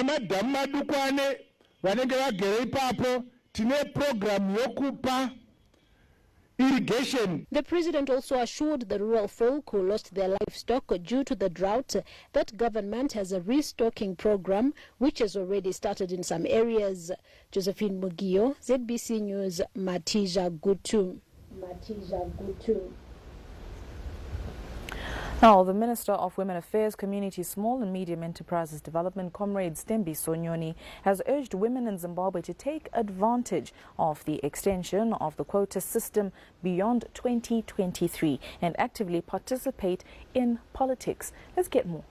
nemadhamu madukwane vanenge vagere ipapo tine program yokupa irrigation. The president also assured the rural folk who lost their livestock due to the drought that government has a restocking program which has already started in some areas. Josephine Mugio, ZBC News, Matija Gutu. Now, the Minister of Women Affairs, Community, Small and Medium Enterprises Development, Comrade ZBC Sonyoni, has urged women in Zimbabwe to take advantage of the extension of the quota system beyond 2023 and actively participate in politics. Let's get more.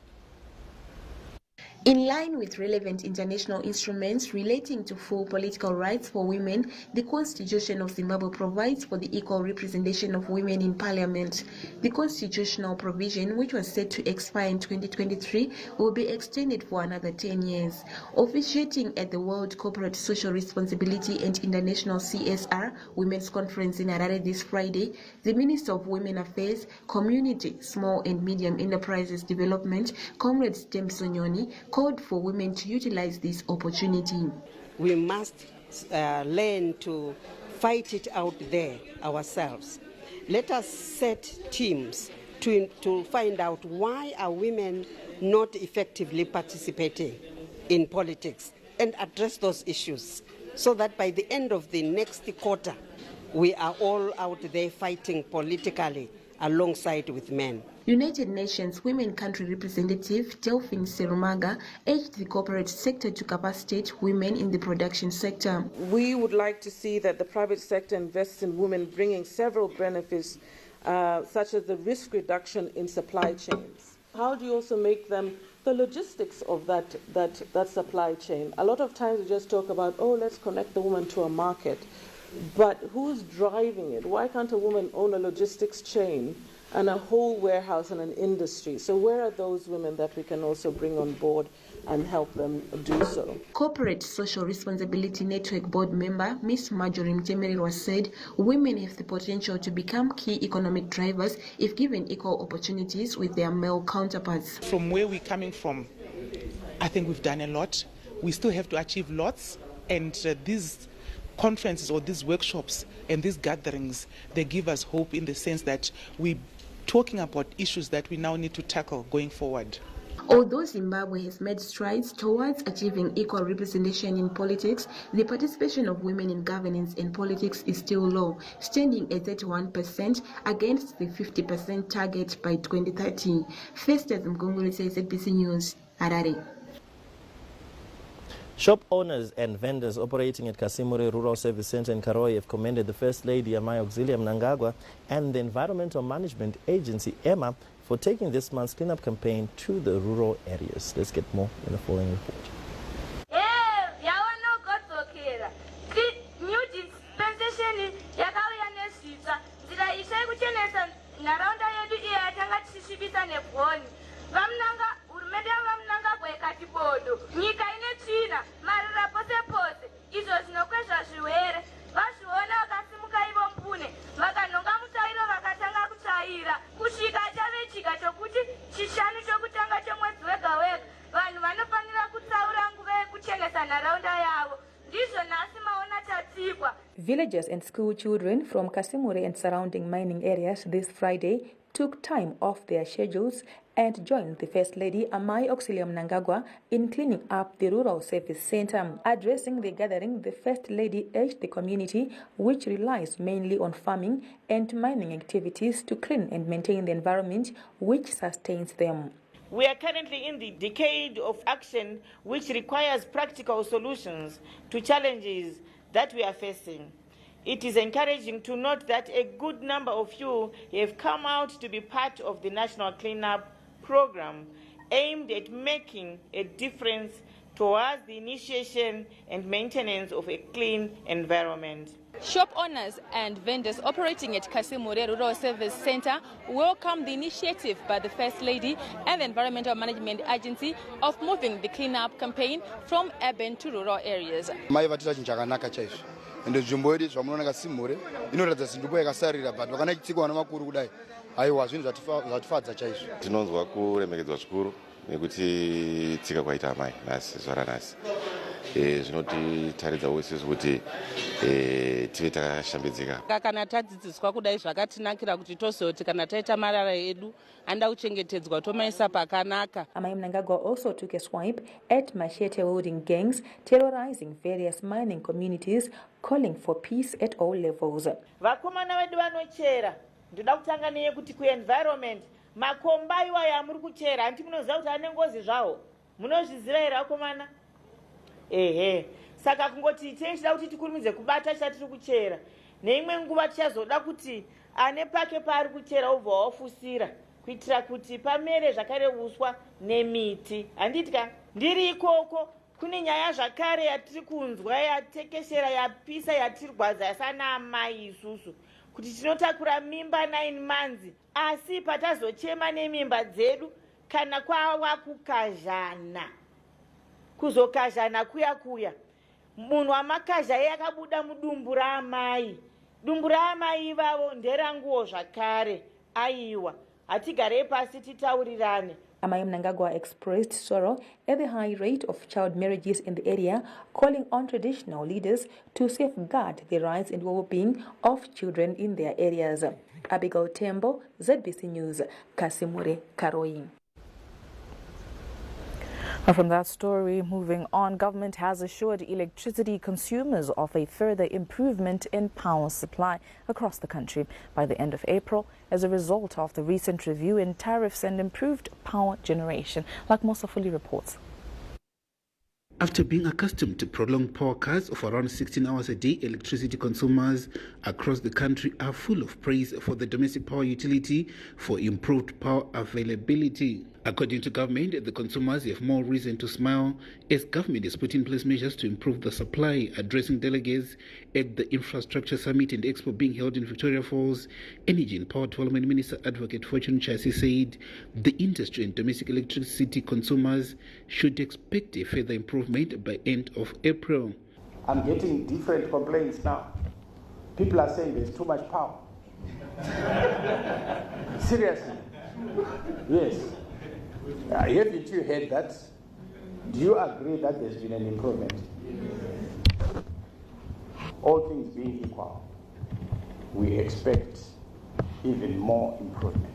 In line with relevant international instruments relating to full political rights for women, the Constitution of Zimbabwe provides for the equal representation of women in parliament. The constitutional provision, which was set to expire in 2023, will be extended for another 10 years. Officiating at the World Corporate Social Responsibility and International CSR Women's Conference in Harare this Friday, the Minister of Women Affairs, Community, Small and Medium Enterprises Development, Comrade ZBC Sonyoni, called for women to utilize this opportunity. We must learn to fight it out there ourselves. Let us set teams to find out why are women not effectively participating in politics and address those issues so that by the end of the next quarter, we are all out there fighting politically alongside with men. United Nations Women Country Representative Delphine Serumaga urged the corporate sector to capacitate women in the production sector. We would like to see that the private sector invests in women, bringing several benefits, such as the risk reduction in supply chains. How do you also make them the logistics of that supply chain? A lot of times we just talk about, oh, let's connect the woman to a market. But who's driving it? Why can't a woman own a logistics chain and a whole warehouse and an industry? So where are those women that we can also bring on board and help them do so? Corporate Social Responsibility Network board member Ms. Marjorie Mtemerirwa said women have the potential to become key economic drivers if given equal opportunities with their male counterparts. From where we're coming from, I think we've done a lot. We still have to achieve lots, and these conferences or these workshops and these gatherings, they give us hope in the sense that we're talking about issues that we now need to tackle going forward. Although Zimbabwe has made strides towards achieving equal representation in politics, the participation of women in governance and politics is still low, standing at 31% against the 50% target by 2030. Festus Mgongolese, ZBC News, Harare. Shop owners and vendors operating at Kasimure Rural Service Center in Karoi have commended the First Lady Amai Auxilium Mnangagwa and the Environmental Management Agency, EMA, for taking this month's cleanup campaign to the rural areas. Let's get more in the following report. Villagers and school children from Kasimure and surrounding mining areas this Friday took time off their schedules and joined the First Lady Amai Auxilium Mnangagwa in cleaning up the Rural Service Center. Addressing the gathering, the First Lady urged the community, which relies mainly on farming and mining activities, to clean and maintain the environment which sustains them. We are currently in the decade of action which requires practical solutions to challenges that we are facing. It is encouraging to note that a good number of you have come out to be part of the National Cleanup Program aimed at making a difference towards the initiation and maintenance of a clean environment. Shop owners and vendors operating at Kasimure Rural Service Center welcome the initiative by the First Lady and the Environmental Management Agency of moving the cleanup campaign from urban to rural areas. Ende nzvimbo yedu zvamunoona Kasimure inoratidza zindupo yakasarira but vakana chitsikwa namakuru kudai aiwa zvinhu zvatifadza chaizvo. Tinonzwa kuremekedzwa zvikuru nekuti tsika kwaita amai nhasi zuva ranhasi. Zvinotitaridzawo isusu kuti tive takashambidzika. Kana tadzidziswa kudai zvakatinakira kuti tozoti kana taita marara edu anoda kuchengetedzwa tomaisa pakanaka. Amai Mnangagwa also took a swipe at machete wielding gangs terrorizing various mining communities, calling for peace at all levels. Vakomana vedu vanochera, ndoda kutanga neye kuti ku-environment makomba iwa yamuri kuchera anti munoziva kuti ane ngozi zvawo. Munozviziva here vakomana? Saka kungoti tichida kuti tikurumidze kubata chatiri kuchera. Neimwe nguva tichazoda kuti ane pake paari kuchera ubva wafusira kuitira kuti pamere zvakare uswa nemiti. Handitika ndiri ikoko kune nyaya zvakare yatiri kunzwa yatekeshera yapisa yatirwadza yasana amai isusu kuti tinotakura mimba 9 months asi patazochema nemimba dzedu kana kwava kukazhana. Kuzokazhana kuya munhu wamakazha yakabuda mudumbu raamai. Dumbu raamai ivavo nderanguwo zvakare. Aiwa hatigarei pasi titaurirane. Amai Mnangagwa expressed sorrow at the high rate of child marriages in the area, calling on traditional leaders to safeguard the rights and well-being of children in their areas. Abigail Tembo, ZBC News, Kasimure, Karoi. From that story, moving on, government has assured electricity consumers of a further improvement in power supply across the country by the end of April as a result of the recent review in tariffs and improved power generation, like Mosafuli reports. After being accustomed to prolonged power cuts of around 16 hours a day, electricity consumers across the country are full of praise for the domestic power utility for improved power availability. According to government, the consumers have more reason to smile as government is putting in place measures to improve the supply. Addressing delegates at the Infrastructure Summit and Expo being held in Victoria Falls, Energy and Power Development Minister Advocate Fortune Chassis said the industry and domestic electricity consumers should expect a further improvement by end of April. I'm getting different complaints now. People are saying there's too much power. Seriously. Yes. Haven't you heard that? Do you agree that there's been an improvement? All things being equal, we expect even more improvement.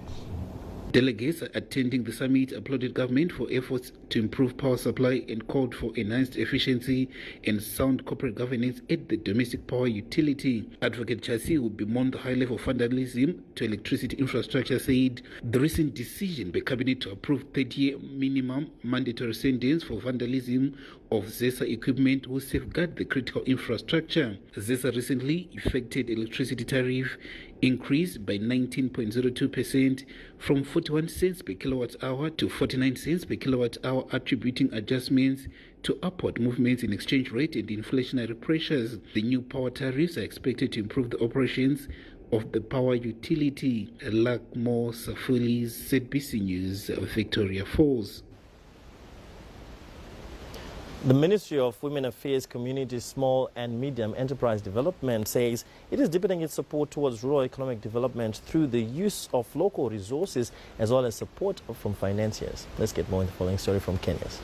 Delegates attending the summit applauded government for efforts to improve power supply and called for enhanced efficiency and sound corporate governance at the domestic power utility. Advocate Chassis, who bemoaned the high level of vandalism to electricity infrastructure, said the recent decision by cabinet to approve 30-year minimum mandatory sentence for vandalism of ZESA equipment will safeguard the critical infrastructure. ZESA recently effected electricity tariff increase by 19.02% from 41 cents per kilowatt hour to 49 cents per kilowatt hour, attributing adjustments to upward movements in exchange rate and inflationary pressures. The new power tariffs are expected to improve the operations of the power utility. Lakmo Safulis, ZBC News, Victoria Falls. The Ministry of Women Affairs, Community, Small and Medium Enterprise Development says it is deepening its support towards rural economic development through the use of local resources as well as support from financiers. Let's get more in the following story from Kenya's.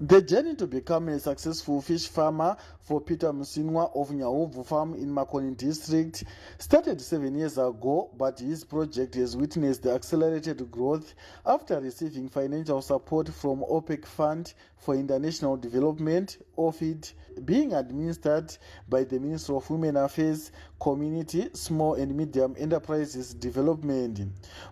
The journey to become a successful fish farmer for Peter Musinwa of Nyahuvu Farm in Makoni district started 7 years ago, but his project has witnessed accelerated growth after receiving financial support from OPEC Fund for International Development, OFID, being administered by the Ministry of Women Affairs, Community, Small and Medium Enterprises Development.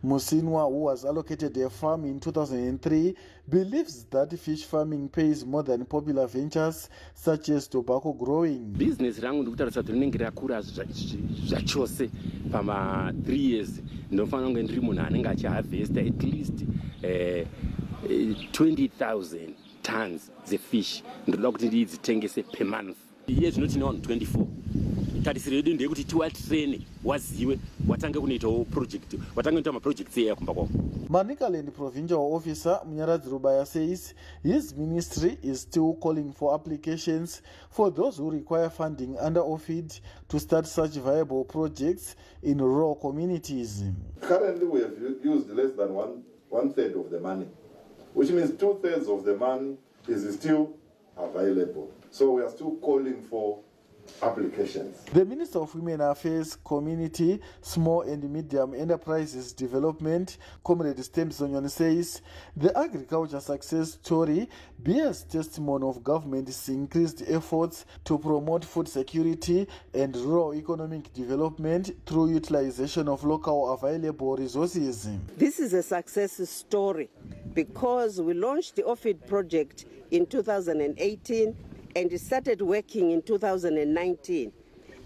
Musinwa, who was allocated a farm in 2003, believes that fish farming pays more than popular ventures such as tobacco growing. Business rangu ndikutaridza kuti rinenge rakura zvachose pama 3 years ndinofanira kunge ndiri munhu anenge achiharvesta at least 20,000 tons zefish ndoda kuti ndidzitengese per month. Iye zvinoti nawo 24 tarisiro yedu ndeyekuti tiwatrene waziwe watange kunoitawo project watange kunoita maprojects eya kumba kwavo. Manicaland Provincial Officer Munyaradzi Rubaya says his ministry is still calling for applications for those who require funding under OFID to start such viable projects in rural communities. Currently we have used less than one third of the money which means 2/3 of the money is still available. So we are still calling for applications. The Minister of Women Affairs, Community, Small and Medium Enterprises Development, Comrade Stemsonyon, says the agriculture success story bears testimony of government's increased efforts to promote food security and rural economic development through utilization of local available resources. This is a success story because we launched the OFID project in 2018 and it started working in 2019.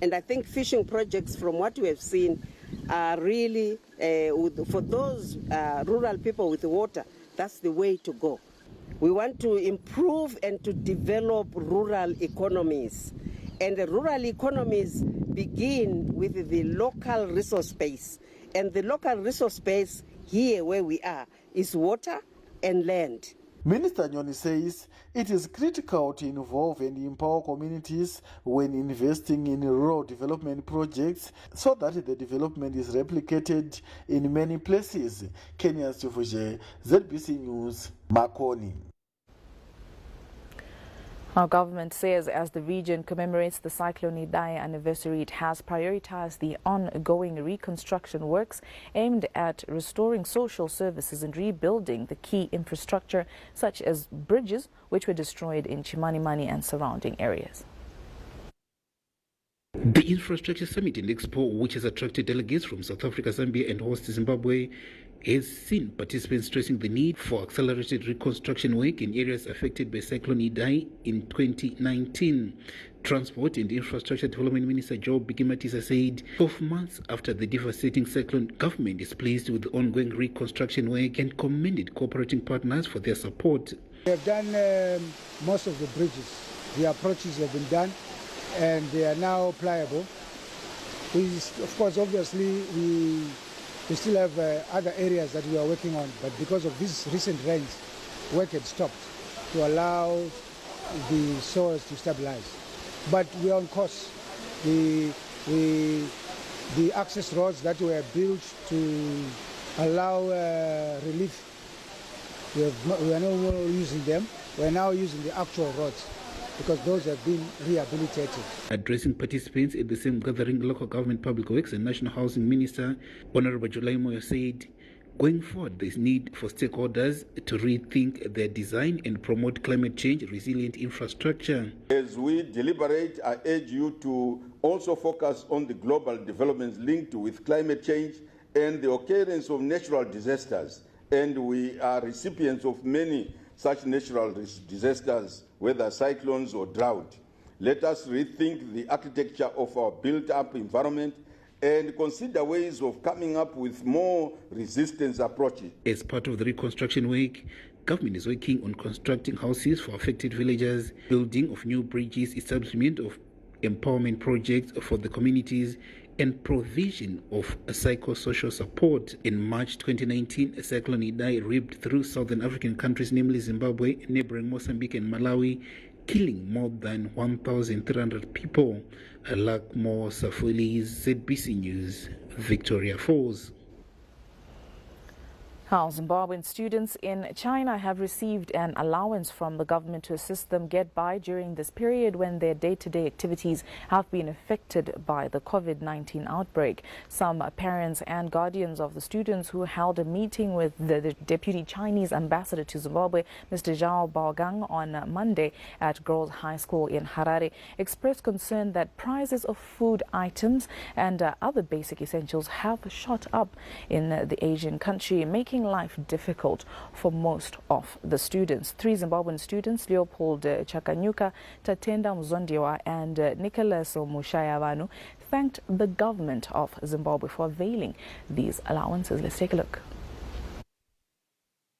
And I think fishing projects, from what we have seen, are really, for those rural people with water, that's the way to go. We want to improve and to develop rural economies. And the rural economies begin with the local resource base. And the local resource base here where we are is water and land. Minister Nyoni says it is critical to involve and empower communities when investing in rural development projects so that the development is replicated in many places. Kenya's Chifuje, ZBC News, Makoni. Our government says as the region commemorates the Cyclone Idai anniversary, it has prioritized the ongoing reconstruction works aimed at restoring social services and rebuilding the key infrastructure such as bridges which were destroyed in Chimanimani and surrounding areas. The Infrastructure Summit and Expo, which has attracted delegates from South Africa, Zambia and host Zimbabwe, has seen participants stressing the need for accelerated reconstruction work in areas affected by Cyclone Idai in 2019. Transport and Infrastructure Development Minister Joe Bikimatisa said 12 months after the devastating cyclone, government is pleased with the ongoing reconstruction work and commended cooperating partners for their support. We have done most of the bridges. The approaches have been done and they are now pliable. Of course, obviously, we still have other areas that we are working on, but because of these recent rains, work had stopped to allow the soils to stabilize. But we are on course. The access roads that were built to allow relief, we are no more using them. We are now using the actual roads, because those have been rehabilitated. Addressing participants at the same gathering, Local Government Public Works and National Housing Minister Honorable July Moyo said, going forward, there is need for stakeholders to rethink their design and promote climate change resilient infrastructure. As we deliberate, I urge you to also focus on the global developments linked with climate change and the occurrence of natural disasters. And we are recipients of many such natural disasters, whether cyclones or drought. Let us rethink the architecture of our built-up environment and consider ways of coming up with more resistance approaches. As part of the reconstruction work, government is working on constructing houses for affected villagers, building of new bridges, establishment of empowerment projects for the communities, and provision of psychosocial support. In March 2019, a cyclone Idai ripped through southern African countries, namely Zimbabwe, neighboring Mozambique and Malawi, killing more than 1,300 people. Alakmo Safulis, ZBC News, Victoria Falls. How Zimbabwean students in China have received an allowance from the government to assist them get by during this period when their day-to-day activities have been affected by the COVID-19 outbreak. Some parents and guardians of the students who held a meeting with the Deputy Chinese Ambassador to Zimbabwe, Mr. Zhao Baogang, on Monday at Girls High School in Harare, expressed concern that prices of food items and other basic essentials have shot up in the Asian country, making life difficult for most of the students. 3 Zimbabwean students, Leopold Chakanyuka, Tatenda Mzondiwa and Nicholas Mushayavanu, thanked the government of Zimbabwe for availing these allowances. Let's take a look.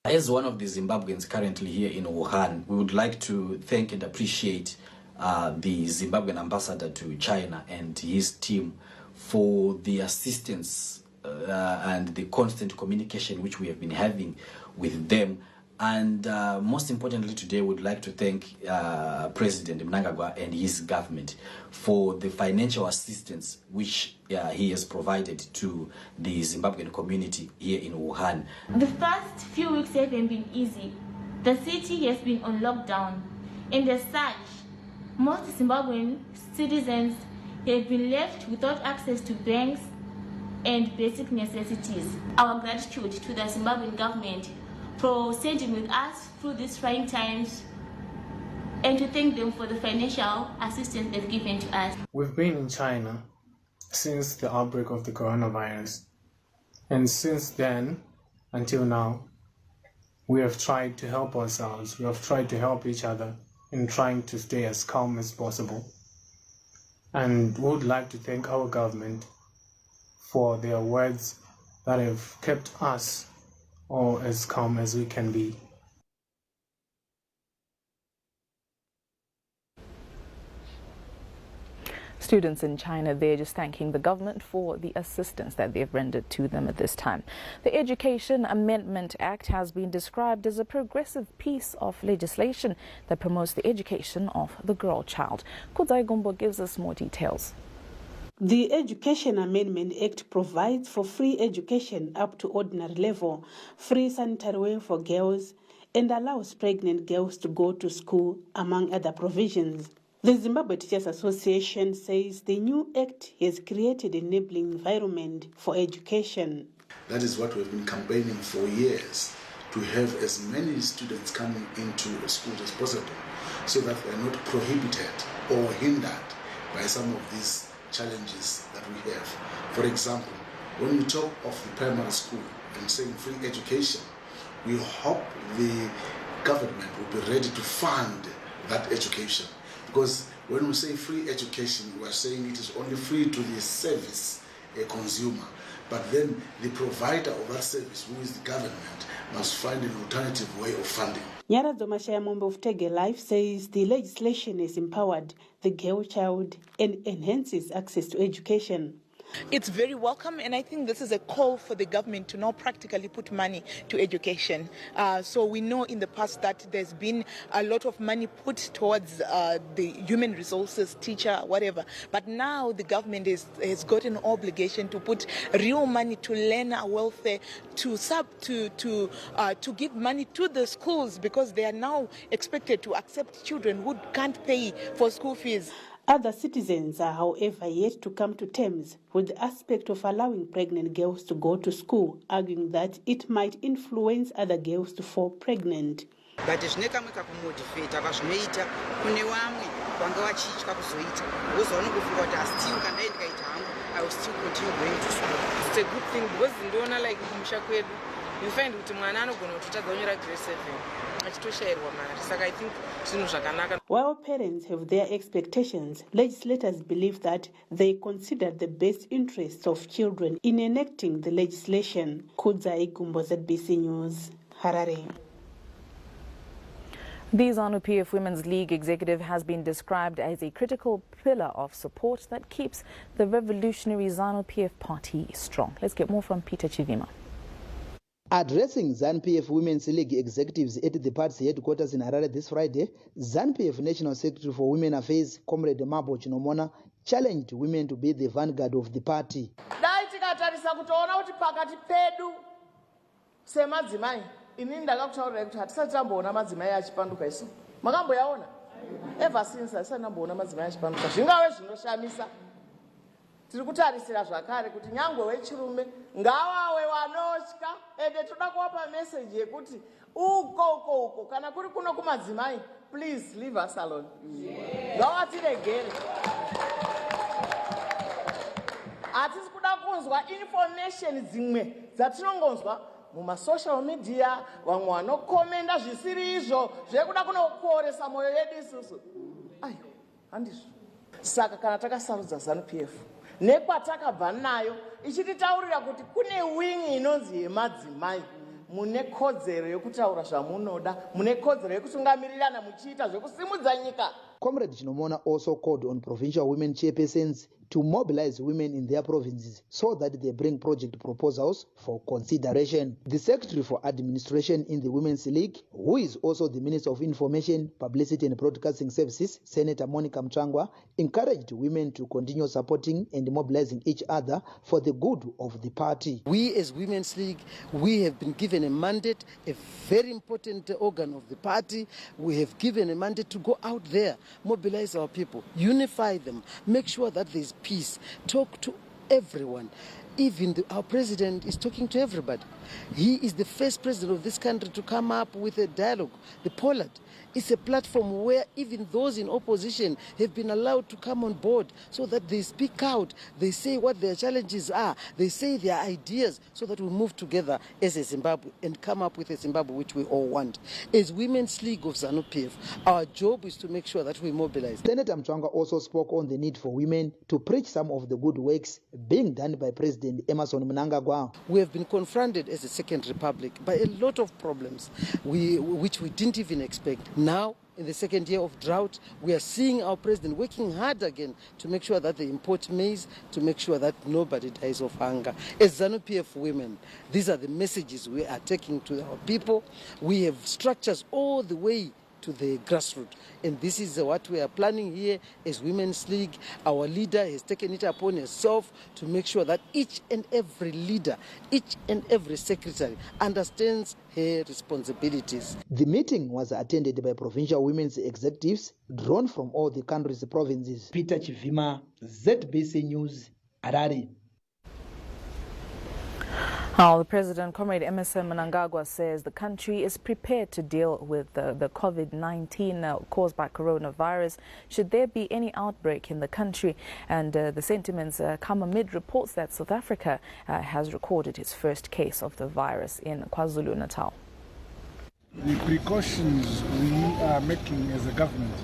As one of the Zimbabweans currently here in Wuhan, we would like to thank and appreciate the Zimbabwean ambassador to China and his team for the assistance and the constant communication which we have been having with them. And most importantly today, we would like to thank President Mnangagwa and his government for the financial assistance which he has provided to the Zimbabwean community here in Wuhan. The first few weeks haven't been easy The city has been on lockdown, and as such, most Zimbabwean citizens have been left without access to banks and basic necessities. Our gratitude to the Zimbabwean government for standing with us through these trying times, and to thank them for the financial assistance they've given to us. We've been in China since the outbreak of the coronavirus, and since then until now, we have tried to help ourselves, we have tried to help each other in trying to stay as calm as possible. And we would like to thank our government for their words that have kept us all as calm as we can be. Students in China, they're just thanking the government for the assistance that they've rendered to them at this time. The Education Amendment Act has been described as a progressive piece of legislation that promotes the education of the girl child. Kudzai Gumbo gives us more details. The Education Amendment Act provides for free education up to ordinary level, free sanitary wear for girls, and allows pregnant girls to go to school, among other provisions. The Zimbabwe Teachers Association says the new act has created an enabling environment for education. That is what we've been campaigning for years, to have as many students coming into a school as possible, so that they're not prohibited or hindered by some of these challenges that we have. For example, when we talk of the primary school and saying free education, we hope the government will be ready to fund that education. Because when we say free education, we are saying it is only free to the service consumer. But then the provider of that service, who is the government, must find an alternative way of funding. Nyaradzo Mashayamombe of Tege Life says the legislation has empowered the girl child and enhances access to education. It's very welcome, and I think this is a call for the government to now practically put money to education. So we know in the past that there's been a lot of money put towards the human resources, teacher, whatever. But now the government has got an obligation to put real money to learner welfare, to give money to the schools, because they are now expected to accept children who can't pay for school fees. Other citizens are, however, yet to come to terms with the aspect of allowing pregnant girls to go to school, arguing that it might influence other girls to fall pregnant. But zvinokamwe kakumotivate vazvinoita kune vamwe vanga vachitya kuzoita vozoona kufunga kuti still kana ndikaita hangu I will still continue going to school. It's a good thing because ndona like kumusha kwedu you find kuti mwana anogona kutotadza kunyora grade 7 achitoshairwa mari, saka I think zvinhu zvakanaka. While parents have their expectations, legislators believe that they considered the best interests of children in enacting the legislation. Kudzai Gumbo, ZBC News, Harare. The ZANU-PF Women's League executive has been described as a critical pillar of support that keeps the revolutionary ZANU-PF party strong. Let's get more from Peter Chivima. Addressing ZANU-PF Women's League executives at the party's headquarters in Harare this Friday, ZANU-PF National Secretary for Women Affairs, Comrade Mabo Chinomona, challenged women to be the vanguard of the party. Ever since asanamboona madzimai achipanduka zvingave zvinoshamisa tiri kutarisira zvakare kuti nyangwe wechirume ngavawe vanotya ende toda kuwapa message yekuti uko kana kuri kuno kumadzimai please leave us alone ngavatiregere hatisi kuda kunzwa information dzimwe dzatinongonzwa mumasocial media vamwe vanokomenda zvisiri izvo zvekuda kunokuoresa mwoyo yedu isusu ayo handizvo. Saka kana takasarudza ZANU-PF nekwatakabva nayo ichititaurira kuti kune wing inonzi yemadzimai, mune kodzero yekutaura zvamunoda, mune kodzero yekutungamirirana muchiita zvekusimudza nyika. Comrade Chinomona also called on provincial women chairpersons to mobilize women in their provinces so that they bring project proposals for consideration. The Secretary for Administration in the Women's League, who is also the Minister of Information, Publicity and Broadcasting Services, Senator Monica Mchangwa, encouraged women to continue supporting and mobilizing each other for the good of the party. We as Women's League, we have been given a mandate, a very important organ of the party. We have given a mandate to go out there, mobilize our people, unify them, make sure that there's peace, talk to everyone. Even our president is talking to everybody. He is the first president of this country to come up with a dialogue, the Pollard. It's a platform where even those in opposition have been allowed to come on board so that they speak out, they say what their challenges are, they say their ideas so that we move together as a Zimbabwe and come up with a Zimbabwe which we all want. As Women's League of ZANU-PF, our job is to make sure that we mobilize. Senator Mchangwa also spoke on the need for women to preach some of the good works being done by President Emmerson Mnangagwa. We have been confronted as a Second Republic by a lot of problems which we didn't even expect. Now, in the second year of drought, we are seeing our president working hard again to make sure that they import maize, to make sure that nobody dies of hunger. As ZANU-PF women, these are the messages we are taking to our people. We have structures all the way to the grassroots. And this is what we are planning here as Women's League. Our leader has taken it upon herself to make sure that each and every leader, each and every secretary understands her responsibilities. The meeting was attended by provincial women's executives drawn from all the country's provinces. Peter Chivima, ZBC News, Harare. Now, the President, Comrade Emmerson Mnangagwa, says the country is prepared to deal with the COVID-19 caused by coronavirus should there be any outbreak in the country. And the sentiments come amid reports that South Africa has recorded its first case of the virus in KwaZulu-Natal. The precautions we are making as a government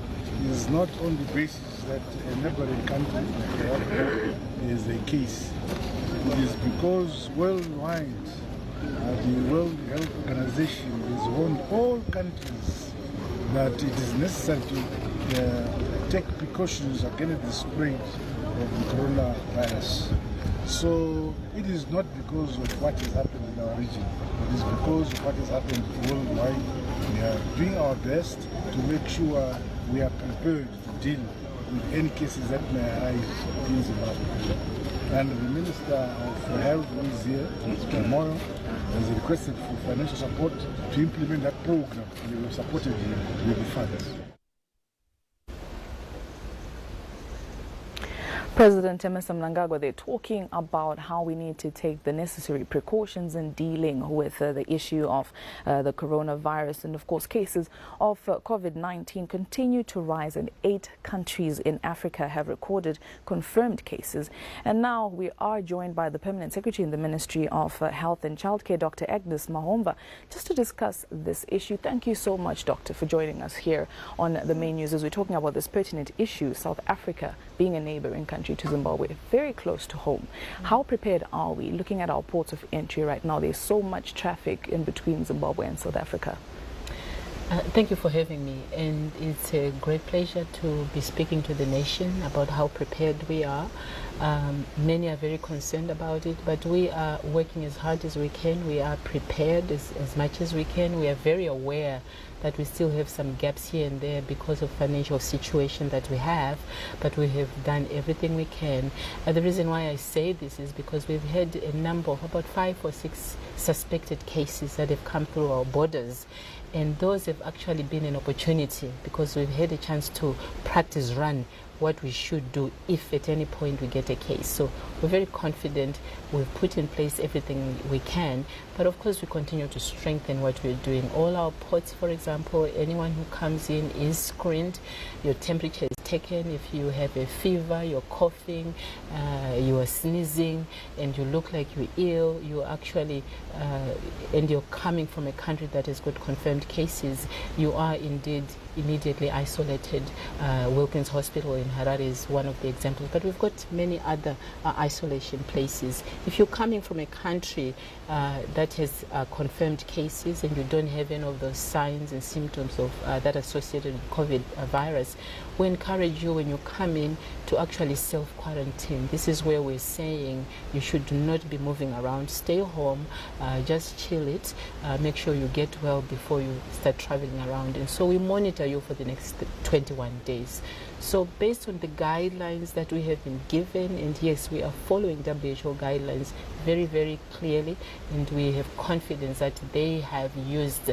is not on the basis that a neighboring country is a case. It is because worldwide the World Health Organization has warned all countries that it is necessary to take precautions against the spread of the coronavirus. So it is not because of what has happened in our region, it is because of what has happened worldwide. We are doing our best to make sure we are prepared to deal with any cases that may arise in Zimbabwe. And the Minister of Health, who is here tomorrow, has requested for financial support to implement that program, and we have supported him with the funds. President Emmerson Mnangagwa, they're talking about how we need to take the necessary precautions in dealing with the issue of the coronavirus. And of course, cases of COVID-19 continue to rise, and 8 countries in Africa have recorded confirmed cases. And now we are joined by the Permanent Secretary in the Ministry of Health and Childcare, Dr. Agnes Mahomva, just to discuss this issue. Thank you so much, Doctor, for joining us here on the main news as we're talking about this pertinent issue, South Africa being a neighboring country to Zimbabwe, very close to home. How prepared are we? Looking at our ports of entry right now, there's so much traffic in between Zimbabwe and South Africa. Thank you for having me, and it's a great pleasure to be speaking to the nation about how prepared we are. Many are very concerned about it, but we are working as hard as we can. We are prepared as much as we can. We are very aware that we still have some gaps here and there because of financial situation that we have, but we have done everything we can. The reason why I say this is because we've had a number of about 5 or 6 suspected cases that have come through our borders. And those have actually been an opportunity because we've had a chance to practice run what we should do if at any point we get a case. So we're very confident. We've put in place everything we can, but of course we continue to strengthen what we're doing. All our ports, for example, anyone who comes in is screened. Your temperature is taken. If you have a fever, you're coughing, you are sneezing, and you look like you're ill, you actually, and you're coming from a country that has got confirmed cases, you are indeed immediately isolated. Wilkins Hospital in Harare is one of the examples, but we've got many other isolation places. If you're coming from a country that has confirmed cases and you don't have any of those signs and symptoms of that associated with COVID virus, we encourage you when you come in to actually self-quarantine. This is where we're saying you should not be moving around. Stay home, just chill it, make sure you get well before you start traveling around. And so we monitor you for the next 21 days. So based on the guidelines that we have been given, and yes, we are following WHO guidelines very, very clearly, and we have confidence that they have used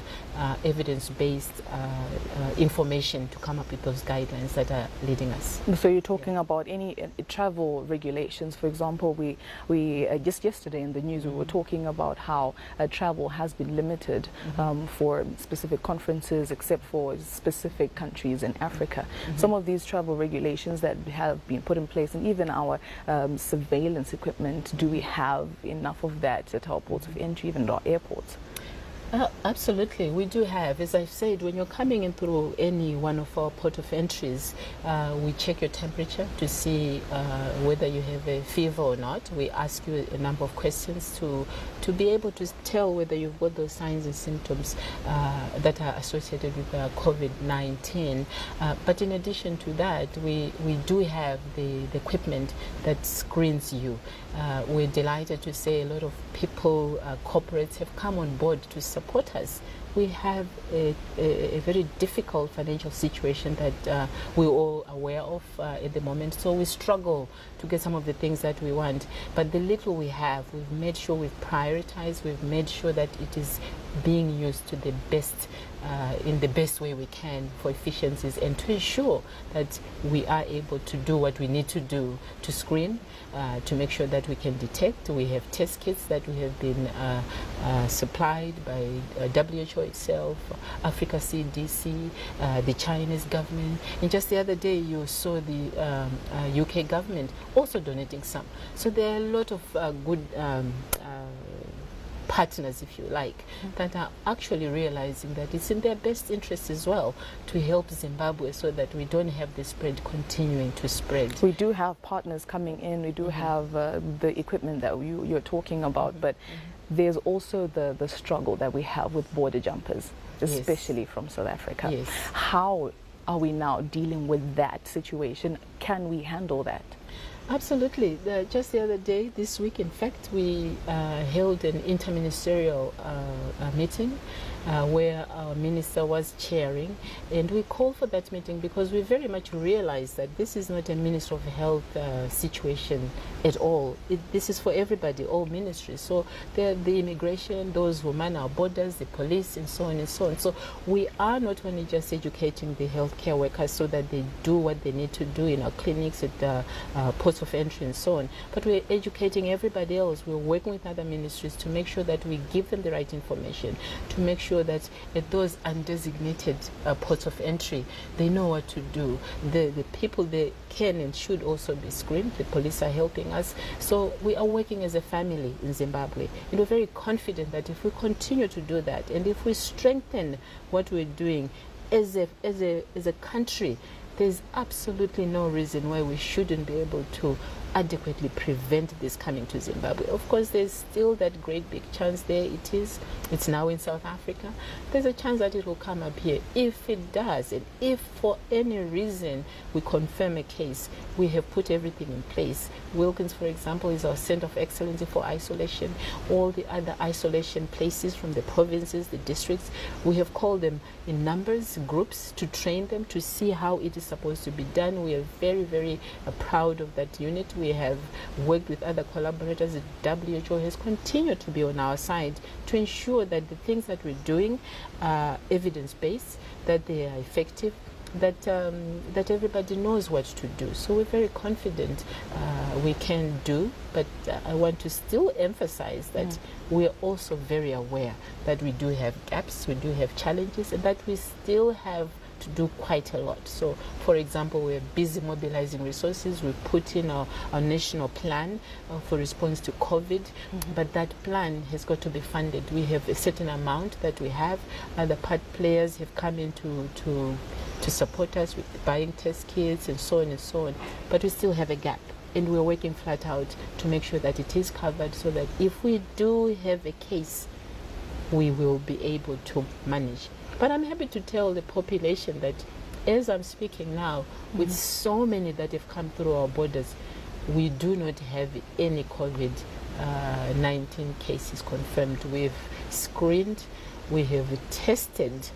evidence-based information to come up with those guidelines that are leading us. So you're talking about any travel regulations. For example, we just yesterday in the news we were talking about how travel has been limited for specific conferences, except for specific countries in Africa. Some of these travel regulations that have been put in place, and even our surveillance equipment, do we have enough of that at our ports of entry, even at our airports? Absolutely, we do have. As I've said, when you're coming in through any one of our port of entries, we check your temperature to see whether you have a fever or not. We ask you a number of questions to be able to tell whether you've got those signs and symptoms that are associated with COVID-19. But in addition to that, we do have the equipment that screens you. We're delighted to say a lot of people, corporates, have come on board to support us. We have a very difficult financial situation that we're all aware of at the moment, so we struggle to get some of the things that we want. But the little we have, we've made sure we've prioritized, we've made sure that it is being used to the best, in the best way we can for efficiencies, and to ensure that we are able to do what we need to do to screen, to make sure that we can detect. We have test kits that we have been supplied by WHO itself, Africa CDC, the Chinese government, and just the other day you saw the UK government also donating some. So there are a lot of good partners, if you like, that are actually realizing that it's in their best interest as well to help Zimbabwe so that we don't have the spread continuing to spread. We do have partners coming in, we do have the equipment that you're talking about, but there's also the struggle that we have with border jumpers, especially from South Africa. Yes. How are we now dealing with that situation? Can we handle that? Absolutely. Just the other day, this week, in fact, we held an interministerial meeting where our minister was chairing, and we called for that meeting because we very much realized that this is not a Minister of Health situation at all. This is for everybody, all ministries. So the immigration, those who man our borders, the police, and so on and so on. So we are not only just educating the healthcare workers so that they do what they need to do in our clinics, at the ports of entry and so on, but we're educating everybody else. We're working with other ministries to make sure that we give them the right information, to make sure that at those undesignated ports of entry, they know what to do. The people they can and should also be screened. The police are helping us. So we are working as a family in Zimbabwe, and we're very confident that if we continue to do that, and if we strengthen what we're doing as a country, there's absolutely no reason why we shouldn't be able to adequately prevent this coming to Zimbabwe. Of course, there's still that great big chance there. It's now in South Africa. There's a chance that it will come up here. If it does, and if for any reason we confirm a case, we have put everything in place. Wilkins, for example, is our center of excellence for isolation. All the other isolation places from the provinces, the districts, we have called them in numbers, groups, to train them, to see how it is supposed to be done. We are very, very proud of that unit. We have worked with other collaborators. The WHO has continued to be on our side to ensure that the things that we're doing are evidence-based, that they are effective, that everybody knows what to do. So we're very confident we can do, but I want to still emphasize that we're also very aware that we do have gaps, we do have challenges, and that we still have to do quite a lot. So, for example, we're busy mobilizing resources. We put in our national plan for response to COVID, but that plan has got to be funded. We have a certain amount that we have. Other part players have come in to support us with buying test kits and so on and so on, but we still have a gap. And we're working flat out to make sure that it is covered so that if we do have a case, we will be able to manage. But I'm happy to tell the population that as I'm speaking now, with so many that have come through our borders, we do not have any COVID-19 cases confirmed. We've screened, we have tested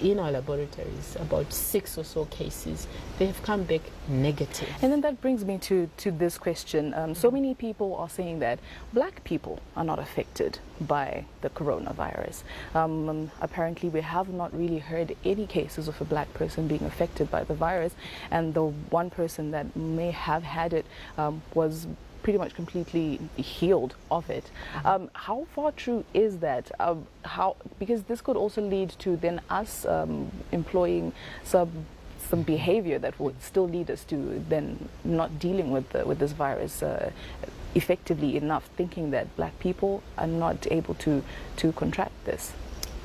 in our laboratories about 6 or so cases. They have come back negative. And then that brings me to this question. So many people are saying that black people are not affected by the coronavirus. Apparently we have not really heard any cases of a black person being affected by the virus, and the one person that may have had it was pretty much completely healed of it. How far true is that? Because this could also lead to then us employing some behavior that would still lead us to then not dealing with this virus effectively enough, thinking that black people are not able to contract this.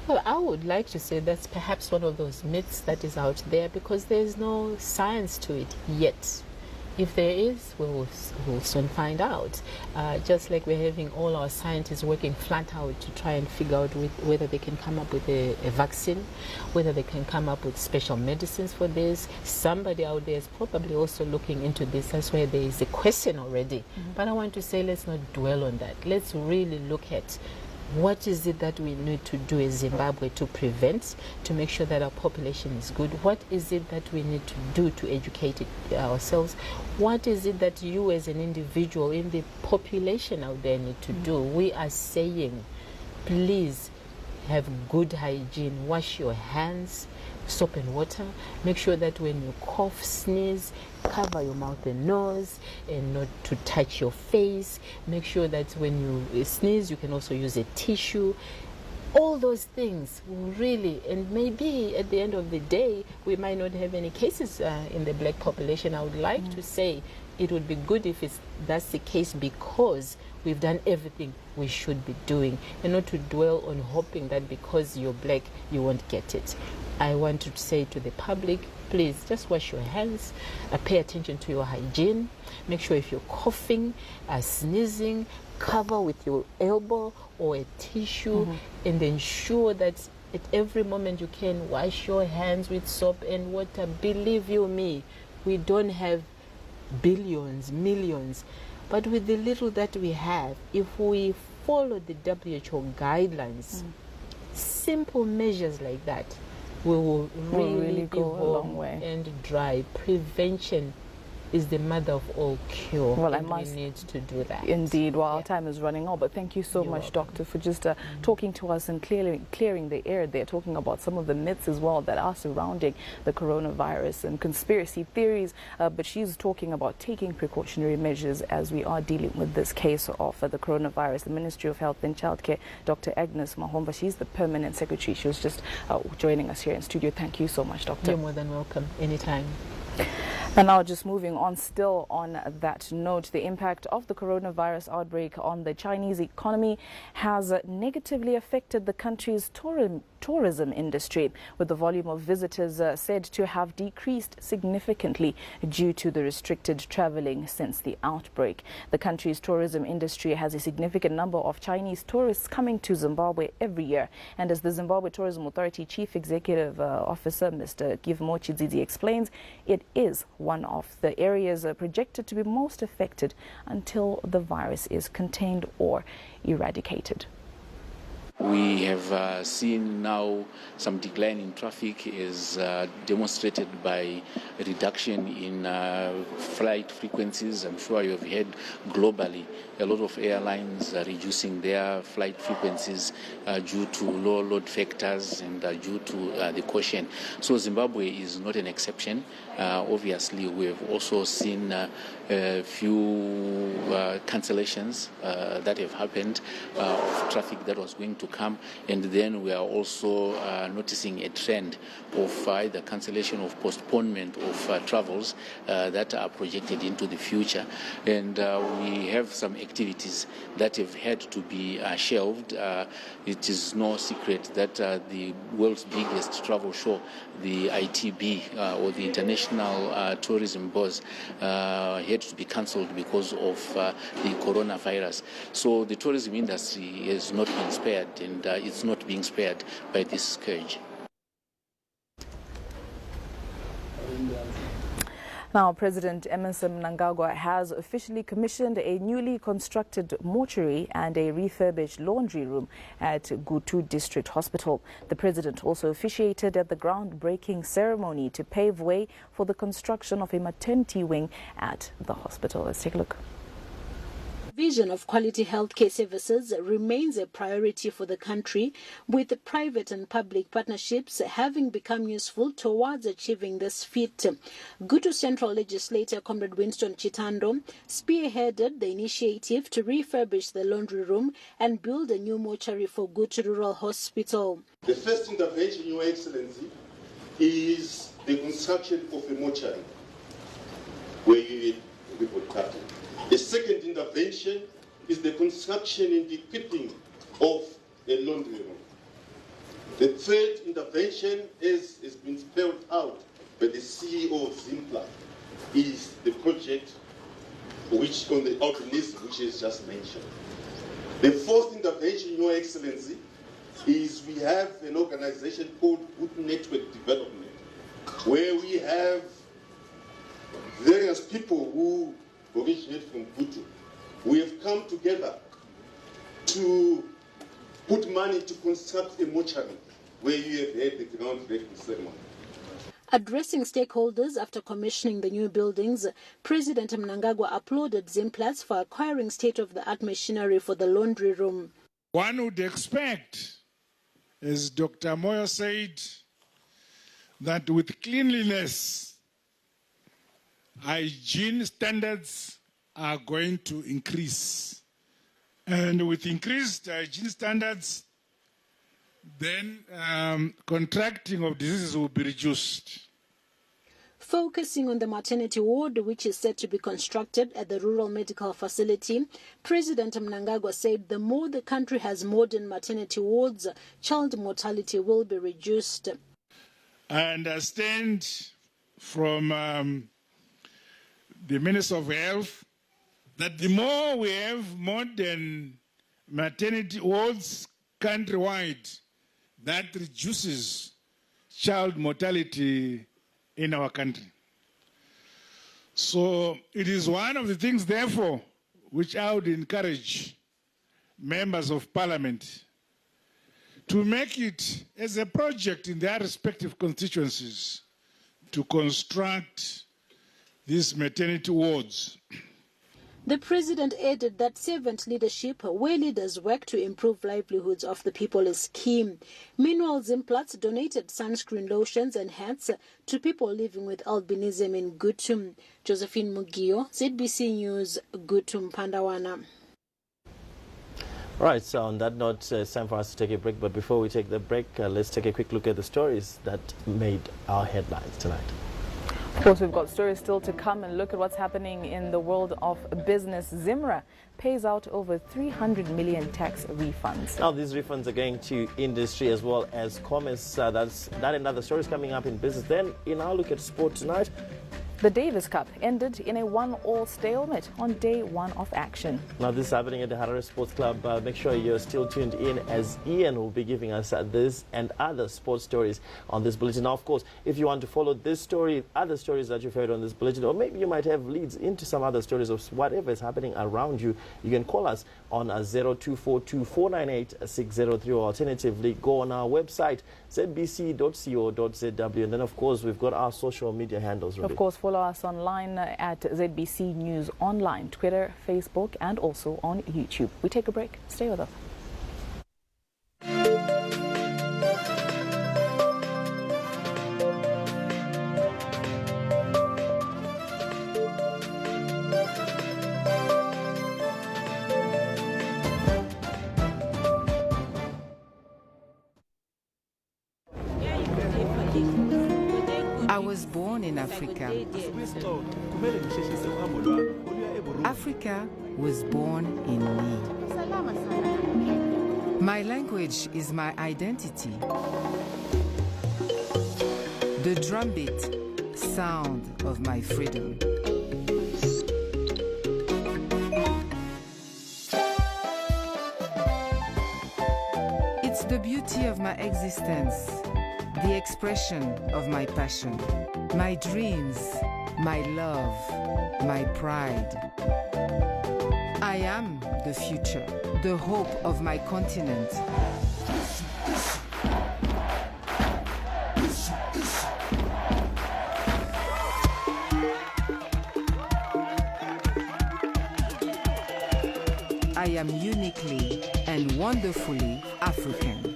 Well, I would like to say that's perhaps one of those myths that is out there, because there's no science to it yet. If there is, we'll soon find out. Just like we're having all our scientists working flat out to try and figure out whether they can come up with a vaccine, whether they can come up with special medicines for this. Somebody out there is probably also looking into this. That's where there is a question already. But I want to say, let's not dwell on that. Let's really look at what is it that we need to do as Zimbabwe to prevent, to make sure that our population is good? What is it that we need to do to educate ourselves? What is it that you as an individual in the population out there need to do? We are saying, please have good hygiene, wash your hands, soap and water. Make sure that when you cough, sneeze, cover your mouth and nose and not to touch your face. Make sure that when you sneeze, you can also use a tissue. All those things really, and maybe at the end of the day, we might not have any cases in the black population. I would like to say it would be good if that's the case, because we've done everything we should be doing, and not to dwell on hoping that because you're black, you won't get it. I want to say to the public, please just wash your hands, pay attention to your hygiene, make sure if you're coughing, sneezing, cover with your elbow or a tissue, and ensure that at every moment you can wash your hands with soap and water. Believe you me, we don't have billions, millions, but with the little that we have, if we follow the WHO guidelines, simple measures like that, we will really go a long way and dry. Prevention is the mother of all cure. Well, we need to do that. Indeed. Well, our time is running out, but thank you so much, Doctor, for just talking to us and clearing the air there, talking about some of the myths as well that are surrounding the coronavirus and conspiracy theories. But she's talking about taking precautionary measures as we are dealing with this case of the coronavirus. The Ministry of Health and Childcare, Dr. Agnes Mahomba, she's the permanent secretary. She was just joining us here in studio. Thank you so much, Doctor. You're more than welcome. Anytime. And now just moving on, still on that note, the impact of the coronavirus outbreak on the Chinese economy has negatively affected the country's tourism industry, with the volume of visitors said to have decreased significantly due to the restricted traveling since the outbreak. The country's tourism industry has a significant number of Chinese tourists coming to Zimbabwe every year. And as the Zimbabwe Tourism Authority Chief Executive Officer, Mr. Givmo Chidzidzi, explains, it is one of the areas projected to be most affected until the virus is contained or eradicated. We have seen now some decline in traffic is demonstrated by a reduction in flight frequencies. I'm sure you have heard globally a lot of airlines are reducing their flight frequencies due to low load factors and due to the caution. So Zimbabwe is not an exception. Obviously, we have also seen a few cancellations that have happened of traffic that was going to come. And then we are also noticing a trend of either cancellation or postponement of travels that are projected into the future. And we have some activities that have had to be shelved. It is no secret that the world's biggest travel show, the ITB, or the International Tourism Board, had to be cancelled because of the coronavirus. So the tourism industry has not been spared, and it's not being spared by this scourge. Now, President Emmerson Mnangagwa has officially commissioned a newly constructed mortuary and a refurbished laundry room at Gutu District Hospital. The president also officiated at the groundbreaking ceremony to pave way for the construction of a maternity wing at the hospital. Let's take a look. Vision of quality healthcare services remains a priority for the country, with private and public partnerships having become useful towards achieving this feat. Gutu Central Legislator Comrade Winston Chitando spearheaded the initiative to refurbish the laundry room and build a new mortuary for Gutu Rural Hospital. The first intervention, Your Excellency, is the construction of a mortuary where you will be protected. The second intervention is the construction and equipping of a laundry room. The third intervention, as has been spelled out by the CEO of Zimpla, is the project which on the albinism, which is just mentioned. The fourth intervention, Your Excellency, is we have an organization called Good Network Development, where we have various people who originate from Gutu. We have come together to put money to construct a mortuary where you have had the groundbreaking ceremony. Addressing stakeholders after commissioning the new buildings, President Mnangagwa applauded Zimplats for acquiring state-of-the-art machinery for the laundry room. One would expect, as Dr. Moyo said, that with cleanliness, hygiene standards are going to increase. And with increased hygiene standards, then contracting of diseases will be reduced. Focusing on the maternity ward, which is set to be constructed at the Rural Medical Facility, President Mnangagwa said the more the country has modern maternity wards, child mortality will be reduced. I understand from the Minister of Health that the more we have modern maternity wards countrywide, that reduces child mortality in our country. So it is one of the things, therefore, which I would encourage members of Parliament to make it as a project in their respective constituencies to construct these maternity wards. The president added that servant leadership, where leaders work to improve livelihoods of the people, is key. Meanwhile, Zimplats donated sunscreen lotions and hats to people living with albinism in Gutu. Josephine Mugio, ZBC News, Gutu, Pandawana. Right, so on that note, it's time for us to take a break. But before we take the break, let's take a quick look at the stories that made our headlines tonight. Of course, we've got stories still to come and look at what's happening in the world of business. Zimra pays out over 300 million tax refunds. Now, these refunds are going to industry as well as commerce. That and other stories coming up in business. Then, in our look at sport tonight, the Davis Cup ended in a 1-1 stalemate on day one of action. Now, this is happening at the Harare Sports Club. Make sure you're still tuned in, as Ian will be giving us this and other sports stories on this bulletin. Now, of course, if you want to follow this story, other stories that you've heard on this bulletin, or maybe you might have leads into some other stories of whatever is happening around you, you can call us on 0242-498-603, or alternatively, go on our website, zbc.co.zw. And then, of course, we've got our social media handles. Of course, follow us online at ZBC News Online, Twitter, Facebook, and also on YouTube. We take a break. Stay with us. born in Africa. Africa was born in me. My language is my identity. The drumbeat, sound of my freedom. It's the beauty of my existence, the expression of my passion, my dreams, my love, my pride. I am the future, the hope of my continent. I am uniquely and wonderfully African.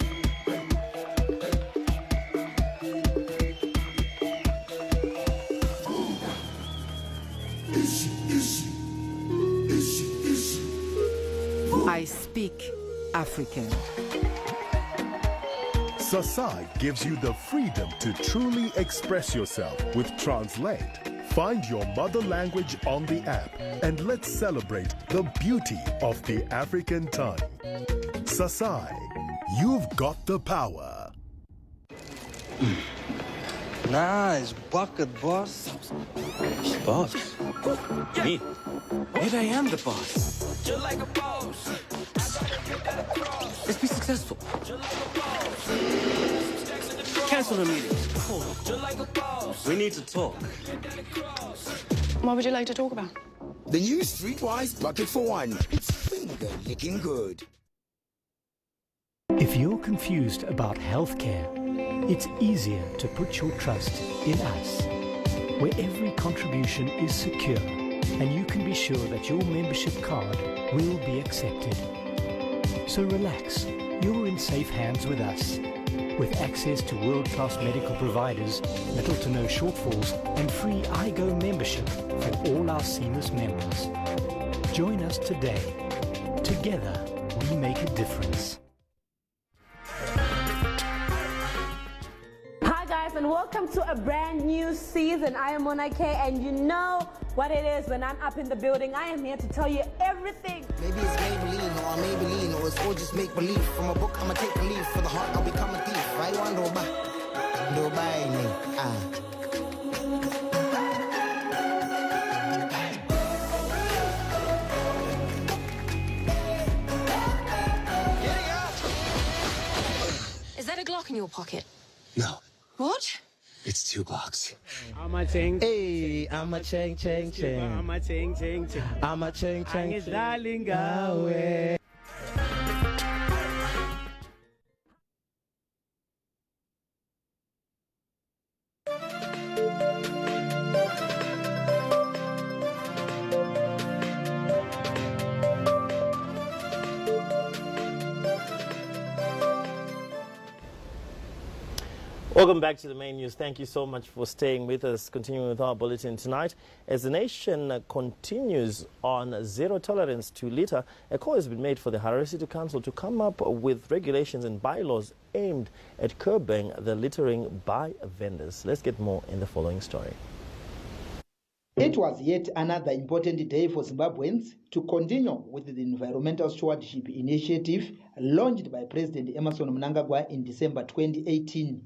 I speak African. Sasai gives you the freedom to truly express yourself with Translate. Find your mother language on the app and let's celebrate the beauty of the African tongue. Sasai, you've got the power. Nice bucket, boss. Boss? Me? Maybe I am the boss. Just like a boss. Let's be successful. Cancel the meeting. We need to talk. What would you like to talk about? The new Streetwise bucket for one. It's finger licking good. If you're confused about healthcare, it's easier to put your trust in us, where every contribution is secure and you can be sure that your membership card will be accepted. So relax, you're in safe hands with us. With access to world-class medical providers, little to no shortfalls, and free iGo membership for all our seamless members. Join us today. Together, we make a difference. Hi guys, and welcome to a brand new season. I am Mona K, and you know what it is when I'm up in the building. I am here to tell you everything. Maybe it's Maybelline or Maybelline, or it's all just make believe. From a book, I'ma take a leaf. For the heart, I'll become a thief. I want Dubai, Is that a Glock in your pocket? No, What? it's 2 blocks. I'm a ching. Hey, I'm a ching. I'm a ching. I'm a ching. Darling, away. Welcome back to the main news. Thank you so much for staying with us. Continuing with our bulletin tonight, as the nation continues on zero tolerance to litter, a call has been made for the Harare City Council to come up with regulations and bylaws aimed at curbing the littering by vendors. Let's get more in the following story. It was yet another important day for Zimbabweans to continue with the environmental stewardship initiative launched by President Emmerson Mnangagwa in December 2018.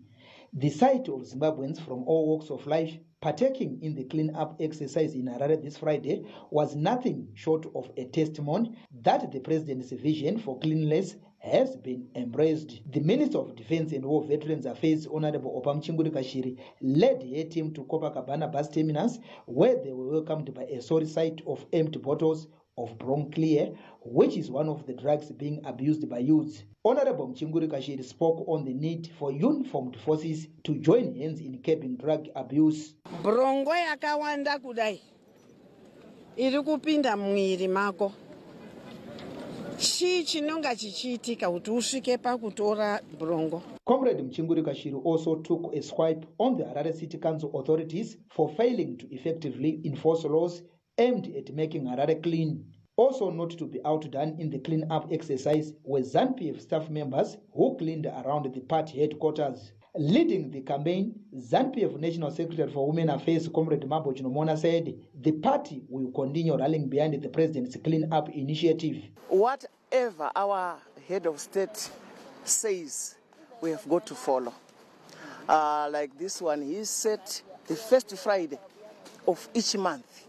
The sight of Zimbabweans from all walks of life partaking in the clean-up exercise in Harare this Friday was nothing short of a testimony that the President's vision for cleanliness has been embraced. The Minister of Defense and War Veterans Affairs, Honorable Opamchinguri Kashiri, led her team to Copacabana bus terminus, where they were welcomed by a sorry sight of empty bottles of Bronclear, which is one of the drugs being abused by youths. Honorable Mchinguri Kashiri spoke on the need for uniformed forces to join hands in curbing drug abuse. Brongo yakawanda kudai iri kupinda mumwiri mako. Chii chinonga chichiitika kuti usvike pakutora brongo. Comrade Mchinguri Kashiri also took a swipe on the Harare City Council authorities for failing to effectively enforce laws aimed at making Harare clean. Also not to be outdone in the clean-up exercise were ZANU-PF staff members who cleaned around the party headquarters. Leading the campaign, ZANU-PF National Secretary for Women Affairs, Comrade Mabo Chinomona, said the party will continue rallying behind the president's Clean Up initiative. Whatever our head of state says, we have got to follow. Like this one, he set the first Friday of each month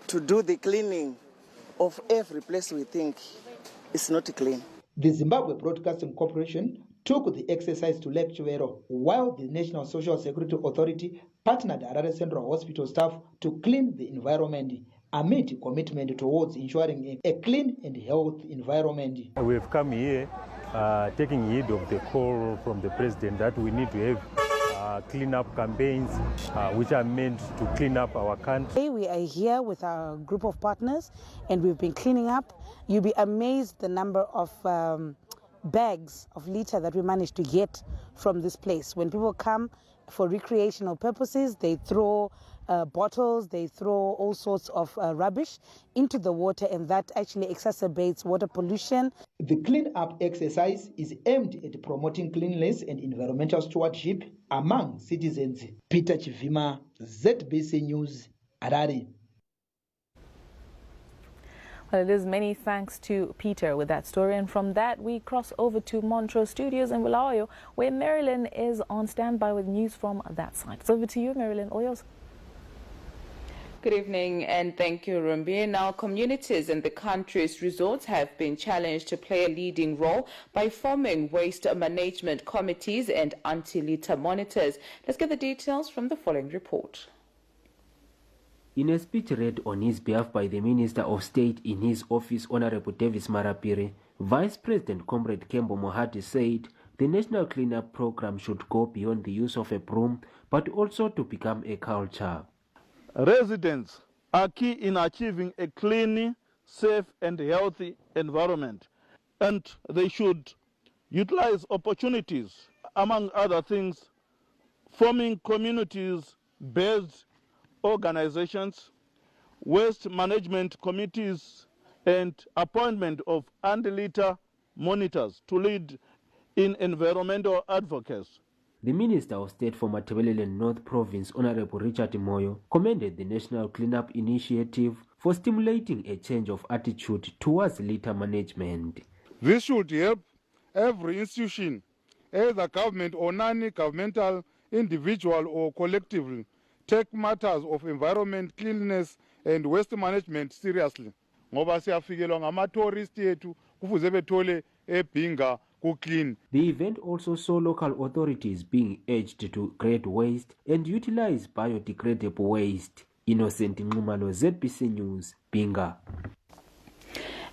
to do the cleaning of every place we think is not clean. The Zimbabwe Broadcasting Corporation took the exercise to Lake Chiwero, while the National Social Security Authority partnered Harare Central Hospital staff to clean the environment amid commitment towards ensuring a clean and healthy environment. We have come here taking heed of the call from the president that we need to have clean-up campaigns which are meant to clean up our country. We are here with our group of partners and we've been cleaning up. You'll be amazed the number of bags of litter that we managed to get from this place. When people come for recreational purposes, they throw bottles, they throw all sorts of rubbish into the water, and that actually exacerbates water pollution. The Clean Up exercise is aimed at promoting cleanliness and environmental stewardship among citizens. Peter Chivima, ZBC News, Harare. Well, it is many thanks to Peter with that story. And from that, we cross over to Montrose Studios in Bulawayo, where Marilyn is on standby with news from that side. It's over to you, Marilyn. All yours. Good evening and thank you, Rumbi. Now, communities in the country's resorts have been challenged to play a leading role by forming waste management committees and anti-litter monitors. Let's get the details from the following report. In a speech read on his behalf by the Minister of State in his office, Honorable Davis Marapiri, Vice President Comrade Kembo Mohati said the National Cleanup Program should go beyond the use of a broom, but also to become a culture. Residents are key in achieving a clean, safe and healthy environment, and they should utilize opportunities, among other things, forming communities-based organizations, waste management committees, and appointment of anti-litter monitors to lead in environmental advocacy. The Minister of State for Matabeleland North Province, Honorable Richard Moyo, commended the National Cleanup Initiative for stimulating a change of attitude towards litter management. This should help every institution, either government or non-governmental, individual or collectively, take matters of environment, cleanliness and waste management seriously. Ngoba siyafikelwa ngama-tourist yethu kufuze bethole ebhinga ku-clean. The event also saw local authorities being urged to grade waste and utilize biodegradable waste. Innocent Nxumalo, ZBC News, Binga.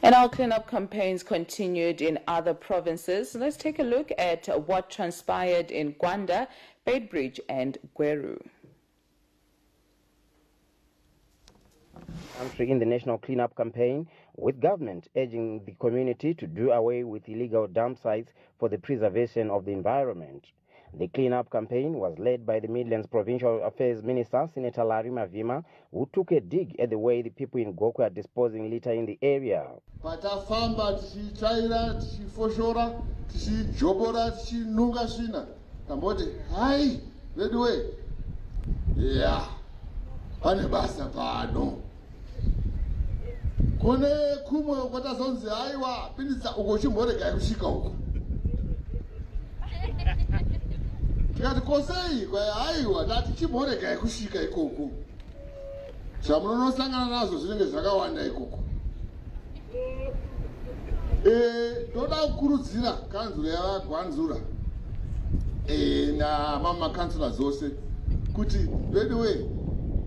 And our cleanup campaigns continued in other provinces. Let's take a look at what transpired in Gwanda, Beitbridge and Gweru. In the national cleanup campaign, with government urging the community to do away with illegal dump sites for the preservation of the environment. The cleanup campaign was led by the Midlands Provincial Affairs Minister, Senator Larry Mavima, who took a dig at the way the people in Gokwe are disposing litter in the area. Patafamba tichichaira, tichifoshora, tichijobora, tichinunga svina. Tamboti, hai, vedwe. Yeah, pane basa pano. Kone kumwe kwata zonzi aiwa pinisa ukochimboreka yakusvika uko. Tikati kosei kwa aiwa tati chimboreka yakusvika ikoko. Zvamunonosangana nazvo zvinenge zvakawanda ikoko. Ndoda kukurudzira kanzuro yavagwanzura namakansula zose kuti vedwe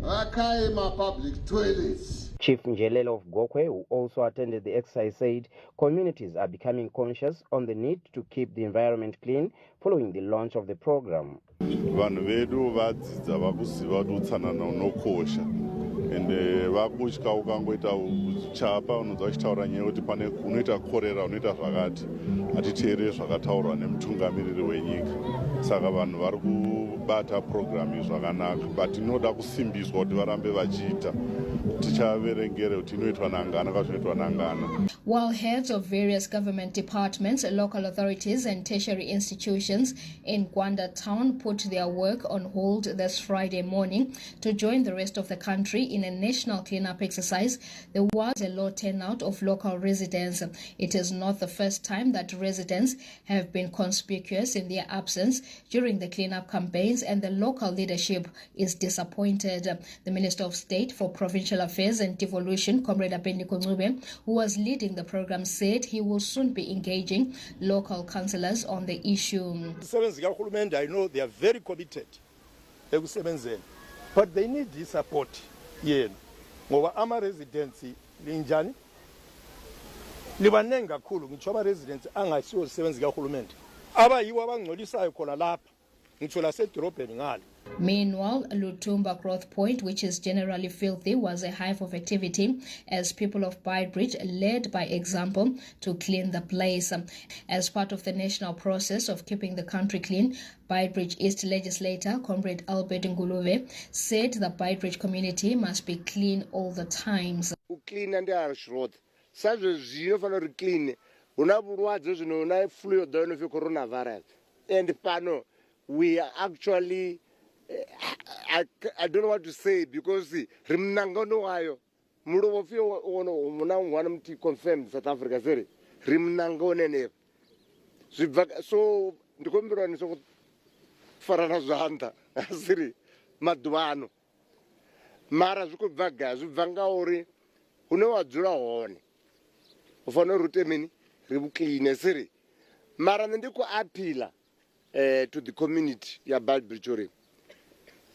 vakaye ma-public toilets. Chief Njelelo of Gokwe, who also attended the exercise, said communities are becoming conscious on the need to keep the environment clean following the launch of the program. Vanhu vedu vadzidza vakuziva kuti utsanana unokosha ende vakutya ukangoita uchapa unonzwa uchitaura nyaya kuti pane unoita korera unoita zvakati hatiteereri zvakataurwa nemutungamiriri wenyika saka vanhu vari kubata program izvakanaka but inoda kusimbiswa kuti varambe vachiita tichaverengere kuti inoitwa nangana kwazvinoitwa nangana. While heads of various government departments, local authorities and tertiary institutions in Gwanda town put their work on hold this Friday morning to join the rest of the country in a national cleanup exercise, there was a low turnout of local residents. It is not the first time that residents have been conspicuous in their absence during the cleanup campaigns, and the local leadership is disappointed. The Minister of State for Provincial Affairs and Devolution, Comrade Apendiko Ncube, who was leading the program, said he will soon be engaging local councillors on the issue. I know they are very committed, but they need the support. Ngoba ama residency linjani libanengi kakhulu ngitsho ama residents angasiwo sisebenzi kahulumende abayiwo abangcolisayo khona lapha ngitsho lasedorobheni ngale. Meanwhile, Lutumba Growth Point, which is generally filthy, was a hive of activity as people of Beitbridge led by example to clean the place. As part of the national process of keeping the country clean, Beitbridge East legislator Comrade Albert Nguluve said the Beitbridge community must be clean all the time. Clean and harsh road. Such as you for clean. Una burwadzo zvinona flu dono for coronavirus. And pano we are actually I don't know what to say because rimnangano wayo mudo wofio ono muna mti confirm South Africa seri rimnangone ne so ndikombira ni so farana zanda siri madwano mara zvikubvaga zvibvanga uri une wadzura hone ufana rute mini ribukline siri mara ndiko appeal to the community ya Beitbridge.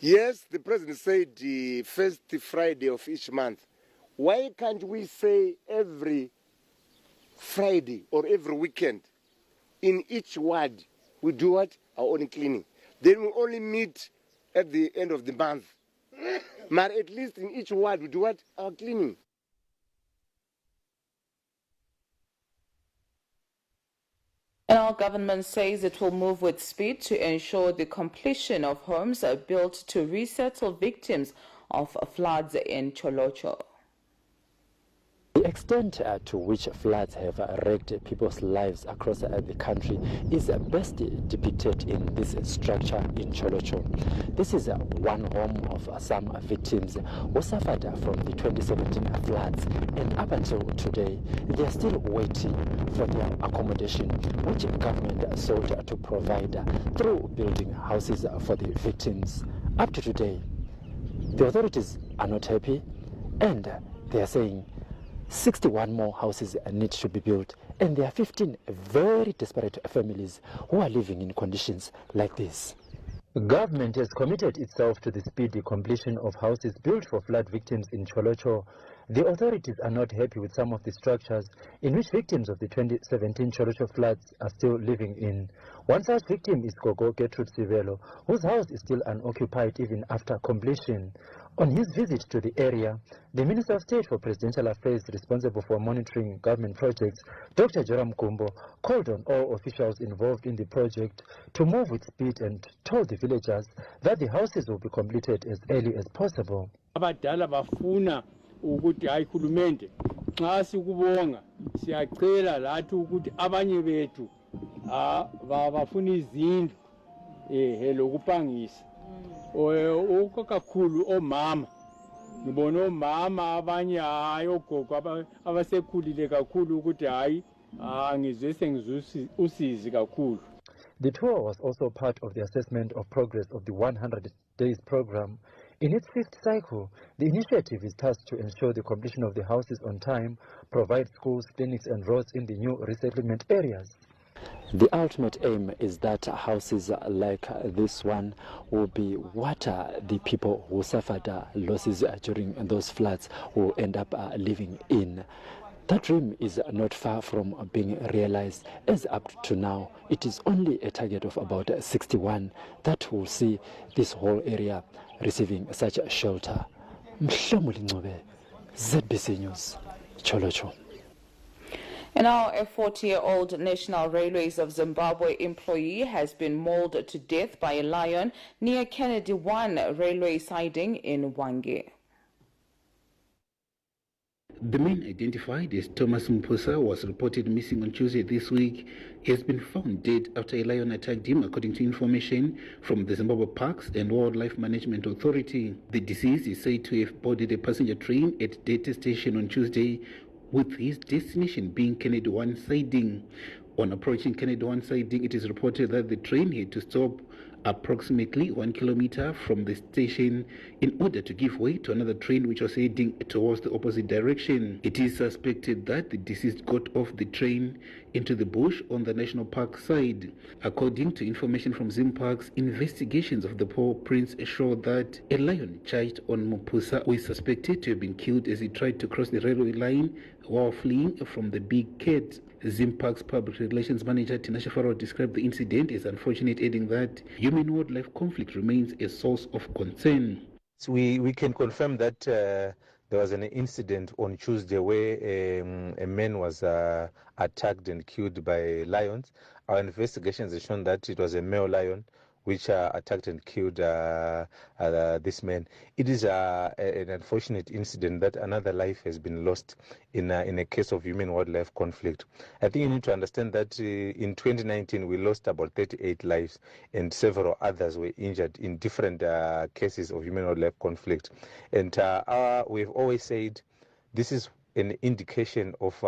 Yes, the president said the first Friday of each month. Why can't we say every Friday or every weekend in each ward we do what? Our own cleaning. Then we only meet at the end of the month. But at least in each ward we do what? Our cleaning. And our government says it will move with speed to ensure the completion of homes built to resettle victims of floods in Cholocho. The extent to which floods have wrecked people's lives across the country is best depicted in this structure in Cholocho. This is one home of some victims who suffered from the 2017 floods, and up until today they are still waiting for their accommodation, which government sought to provide through building houses for the victims. Up to today, the authorities are not happy, and they are saying 61 more houses need to be built, and there are 15 very desperate families who are living in conditions like this. The government has committed itself to the speedy completion of houses built for flood victims in Cholocho. The authorities are not happy with some of the structures in which victims of the 2017 Cholocho floods are still living in. One such victim is Gogo Gertrude Sivelo, whose house is still unoccupied even after completion. On his visit to the area, the Minister of State for Presidential Affairs responsible for monitoring government projects, Dr. Joram Kumbo, called on all officials involved in the project to move with speed and told the villagers that the houses will be completed as early as possible. Abadala bafuna ukuthi hayihulumende nxa sikubonga siyacela lathi ukuthi abanye bethu bafuna izindlu lokupangisa okakhulu omama ngibona omama abanye hayi ogogo abasekhulile kakhulu ukuthi hayi ngizwe sengizusi usizi kakhulu. The tour was also part of the assessment of progress of the 100 days program. In its fifth cycle, the initiative is tasked to ensure the completion of the houses on time, provide schools, clinics and roads in the new resettlement areas. The ultimate aim is that houses like this one will be what the people who suffered losses during those floods will end up living in. That dream is not far from being realized, as up to now it is only a target of about 61 that will see this whole area receiving such shelter. Mhlamuli Ncube, ZBC News, Cholocho. And now a 40-year-old National Railways of Zimbabwe employee has been mauled to death by a lion near Kennedy 1 railway siding in Hwange. The man, identified as Thomas Mpusa, was reported missing on Tuesday this week. He has been found dead after a lion attacked him, according to information from the Zimbabwe Parks and Wildlife Management Authority. The deceased is said to have boarded a passenger train at Data Station on Tuesday, with his destination being Kennedy 1 siding. On approaching Kennedy 1 siding, it is reported that the train had to stop approximately 1 kilometer from the station in order to give way to another train which was heading towards the opposite direction. It is suspected that the deceased got off the train into the bush on the national park side. According to information from Zim Parks, investigations of the paw prints show that a lion charged on Mpusa, who is suspected to have been killed as he tried to cross the railway line while fleeing from the big cat. Zim Parks Public Relations Manager Tinashe Farrow described the incident as unfortunate, adding that human-wildlife conflict remains a source of concern. So we can confirm that there was an incident on Tuesday where a man was attacked and killed by lions. Our investigations have shown that it was a male lion which attacked and killed this man. It is an unfortunate incident that another life has been lost in a case of human-wildlife conflict. I think you need to understand that in 2019 we lost about 38 lives and several others were injured in different cases of human-wildlife conflict. And we've always said this is an indication of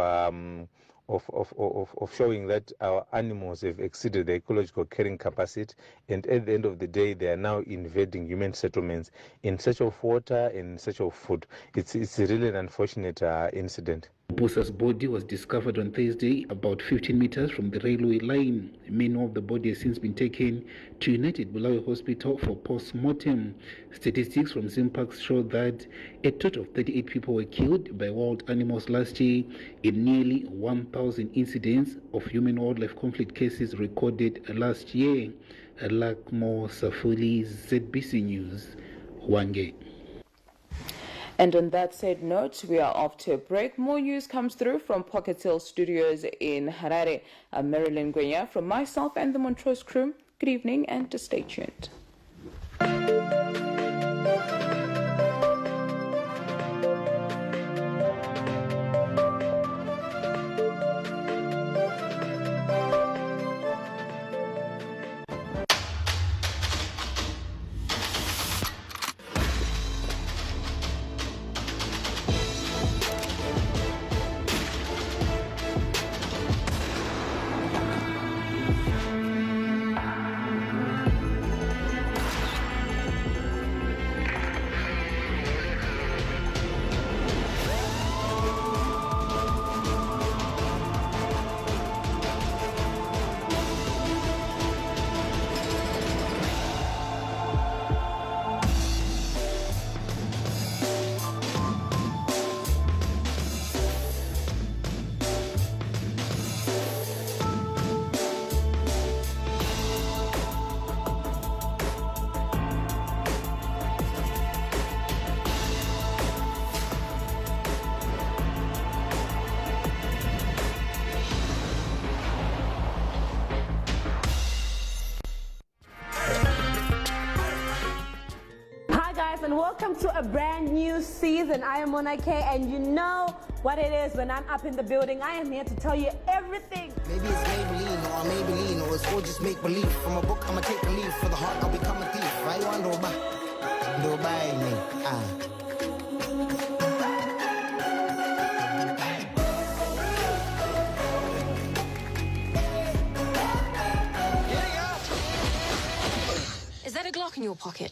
showing that our animals have exceeded their ecological carrying capacity, and at the end of the day they are now invading human settlements in search of water, in search of food. It's really an unfortunate incident. Mpusa's body was discovered on Thursday about 15 meters from the railway line. Meanwhile, the body has since been taken to United Bulawayo Hospital for post-mortem. Statistics from Zim Parks show that a total of 38 people were killed by wild animals last year in nearly 1,000 incidents of human-wildlife conflict cases recorded last year. Lakmo Safuli, ZBC News, Hwange. And on that said note, we are off to a break. More news comes through from Pocket Hill Studios in Harare. Marilyn Gwenya from myself and the Montrose crew. Good evening and to stay tuned. And welcome to a brand new season. I am Mona K, and you know what it is when I'm up in the building. I am here to tell you everything. Maybe it's Maybelline or Maybelline, or it's all just make believe. From a book, I'ma take a leaf. For the heart, I'll become a thief. I want to buy me. Is that a Glock in your pocket?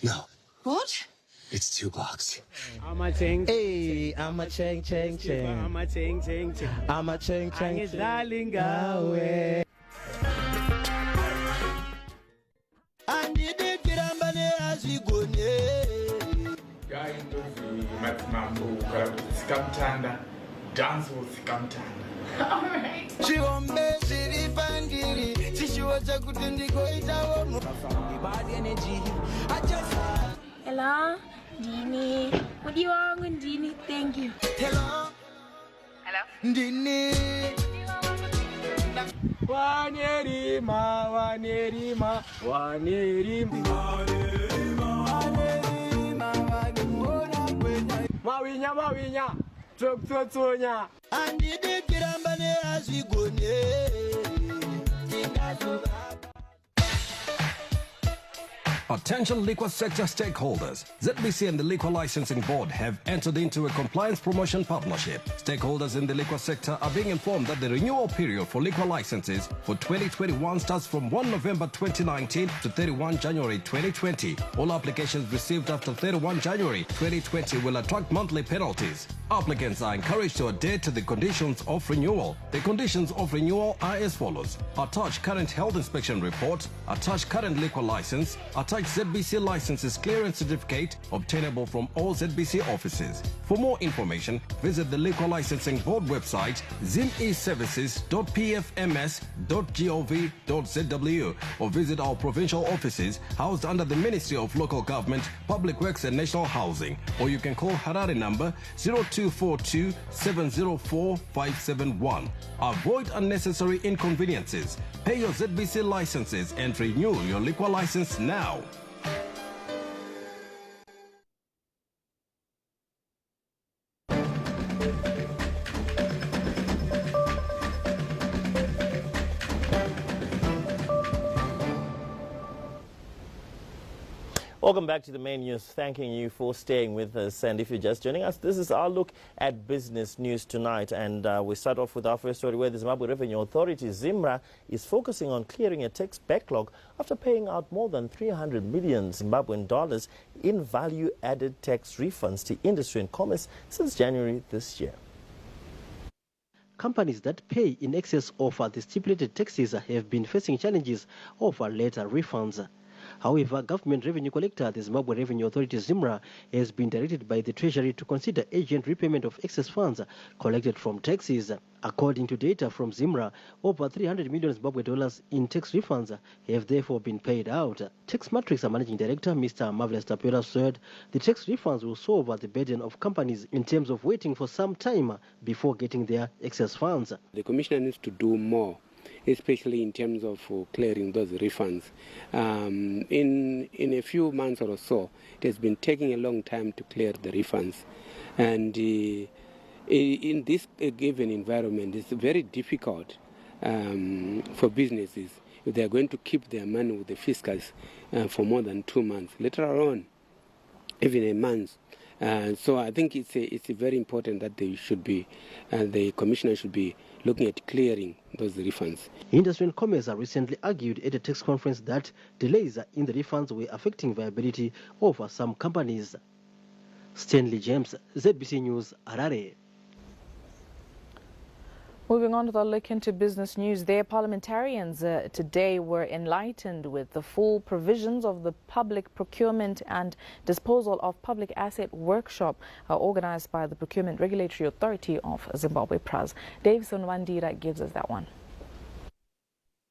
No. What? It's 2 Glocks. I'm a ching. Hey, I'm a ching. I'm a ching. I'm a ching. Darling, away. And you did get on money as we go. Guy into the Matmambo, Skamtanda, dance with Skamtanda. Alright. She won't be city pandiri. She was a good in the going from the bad energy. I just. Hello, Dini. What do you want, Dini? Thank you. Hello. Hello. Mawinya, Toktonya. And the Kirambane as we go Attention liquor sector stakeholders. ZBC and the Liquor Licensing Board have entered into a compliance promotion partnership. Stakeholders in the liquor sector are being informed that the renewal period for liquor licenses for 2021 starts from 1 November 2019 to 31 January 2020. All applications received after 31 January 2020 will attract monthly penalties. Applicants are encouraged to adhere to the conditions of renewal. The conditions of renewal are as follows: attach current health inspection report, attach current liquor license, attach ZBC licenses clearance certificate obtainable from all ZBC offices. For more information, visit the Liquor Licensing Board website zimeservices.pfms.gov.zw or visit our provincial offices housed under the Ministry of Local Government, Public Works and National Housing, or you can call Harare number 0242 704 571. Avoid unnecessary inconveniences. Pay your ZBC licenses and renew your liquor license now. Welcome back to the main news. Thanking you for staying with us. And if you're just joining us, this is our look at business news tonight. And we start off with our first story where the Zimbabwe Revenue Authority, ZIMRA, is focusing on clearing a tax backlog after paying out more than 300 million Zimbabwean dollars in value-added tax refunds to industry and commerce since January this year. Companies that pay in excess of the stipulated taxes have been facing challenges over later refunds. However, government revenue collector, the Zimbabwe Revenue Authority, ZIMRA, has been directed by the Treasury to consider urgent repayment of excess funds collected from taxes. According to data from ZIMRA, over 300 million Zimbabwe dollars in tax refunds have therefore been paid out. Tax Matrix Managing Director, Mr. Marvelous Tapera, said the tax refunds will solve the burden of companies in terms of waiting for some time before getting their excess funds. The Commissioner needs to do more, especially in terms of clearing those refunds. In a few months or so, it has been taking a long time to clear the refunds. And in this given environment, it's very difficult for businesses if they are going to keep their money with the fiscals for more than 2 months, later on, even a month. So I think it's very important that they should be, the Commissioner should be looking at clearing those refunds. Industry and Commerce recently argued at a tax conference that delays in the refunds were affecting viability of some companies. Stanley James, ZBC News, Harare. Moving on to the look into business news, their parliamentarians today were enlightened with the full provisions of the Public Procurement and Disposal of Public Asset Workshop organized by the Procurement Regulatory Authority of Zimbabwe, PRAZ. Davison Wandira gives us that one.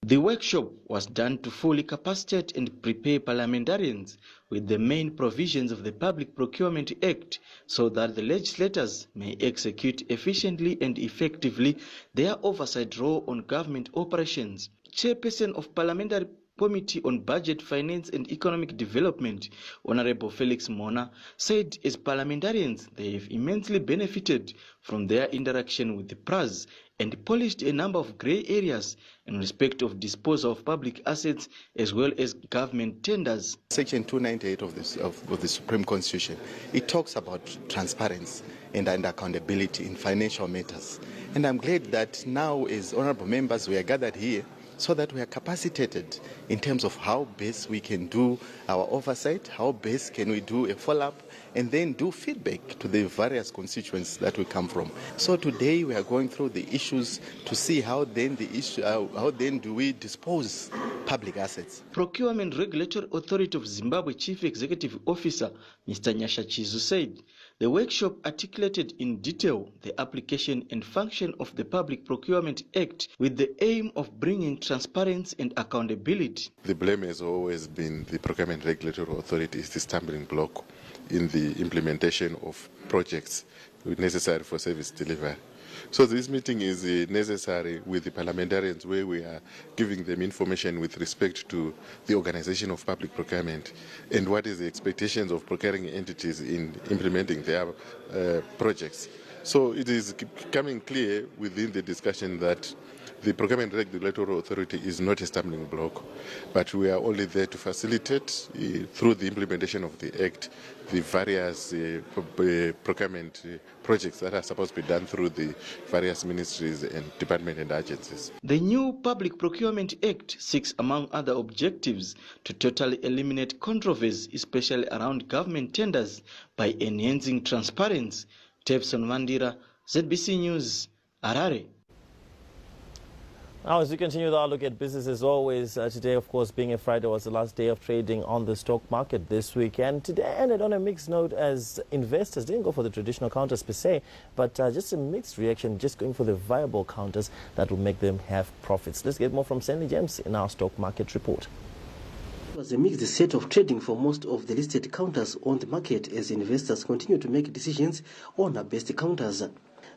The workshop was done to fully capacitate and prepare parliamentarians with the main provisions of the Public Procurement Act so that the legislators may execute efficiently and effectively their oversight role on government operations. Chairperson of Parliamentary Committee on Budget, Finance and Economic Development, Honorable Felix Mona, said as parliamentarians they have immensely benefited from their interaction with the PRAZ and polished a number of grey areas in respect of disposal of public assets as well as government tenders. Section 298 of the Supreme Constitution, it talks about transparency and accountability in financial matters. And I'm glad that now as honourable members we are gathered here so that we are capacitated in terms of how best we can do our oversight, how best can we do a follow-up, and then do feedback to the various constituents that we come from. So today we are going through the issues to see how then do we dispose public assets. Procurement Regulatory Authority of Zimbabwe Chief Executive Officer Mr. Nyasha Chizu said the workshop articulated in detail the application and function of the Public Procurement Act with the aim of bringing transparency and accountability. The blame has always been the Procurement Regulatory Authority is the stumbling block in the implementation of projects necessary for service delivery. So this meeting is necessary with the parliamentarians, where we are giving them information with respect to the organization of public procurement and what is the expectations of procuring entities in implementing their projects. So it is becoming clear within the discussion that the Procurement Regulatory Authority is not a stumbling block, but we are only there to facilitate, through the implementation of the Act, the various procurement projects that are supposed to be done through the various ministries and departments and agencies. The new Public Procurement Act seeks, among other objectives, to totally eliminate controversy, especially around government tenders, by enhancing transparency. Tepson Mandira, ZBC News, Harare. Now, as we continue with our look at business, as always, today, of course, being a Friday, was the last day of trading on the stock market this week. And today ended on a mixed note, as investors didn't go for the traditional counters per se, but just a mixed reaction, just going for the viable counters that will make them have profits. Let's get more from Stanley James in our stock market report. It was a mixed set of trading for most of the listed counters on the market as investors continue to make decisions on the best counters.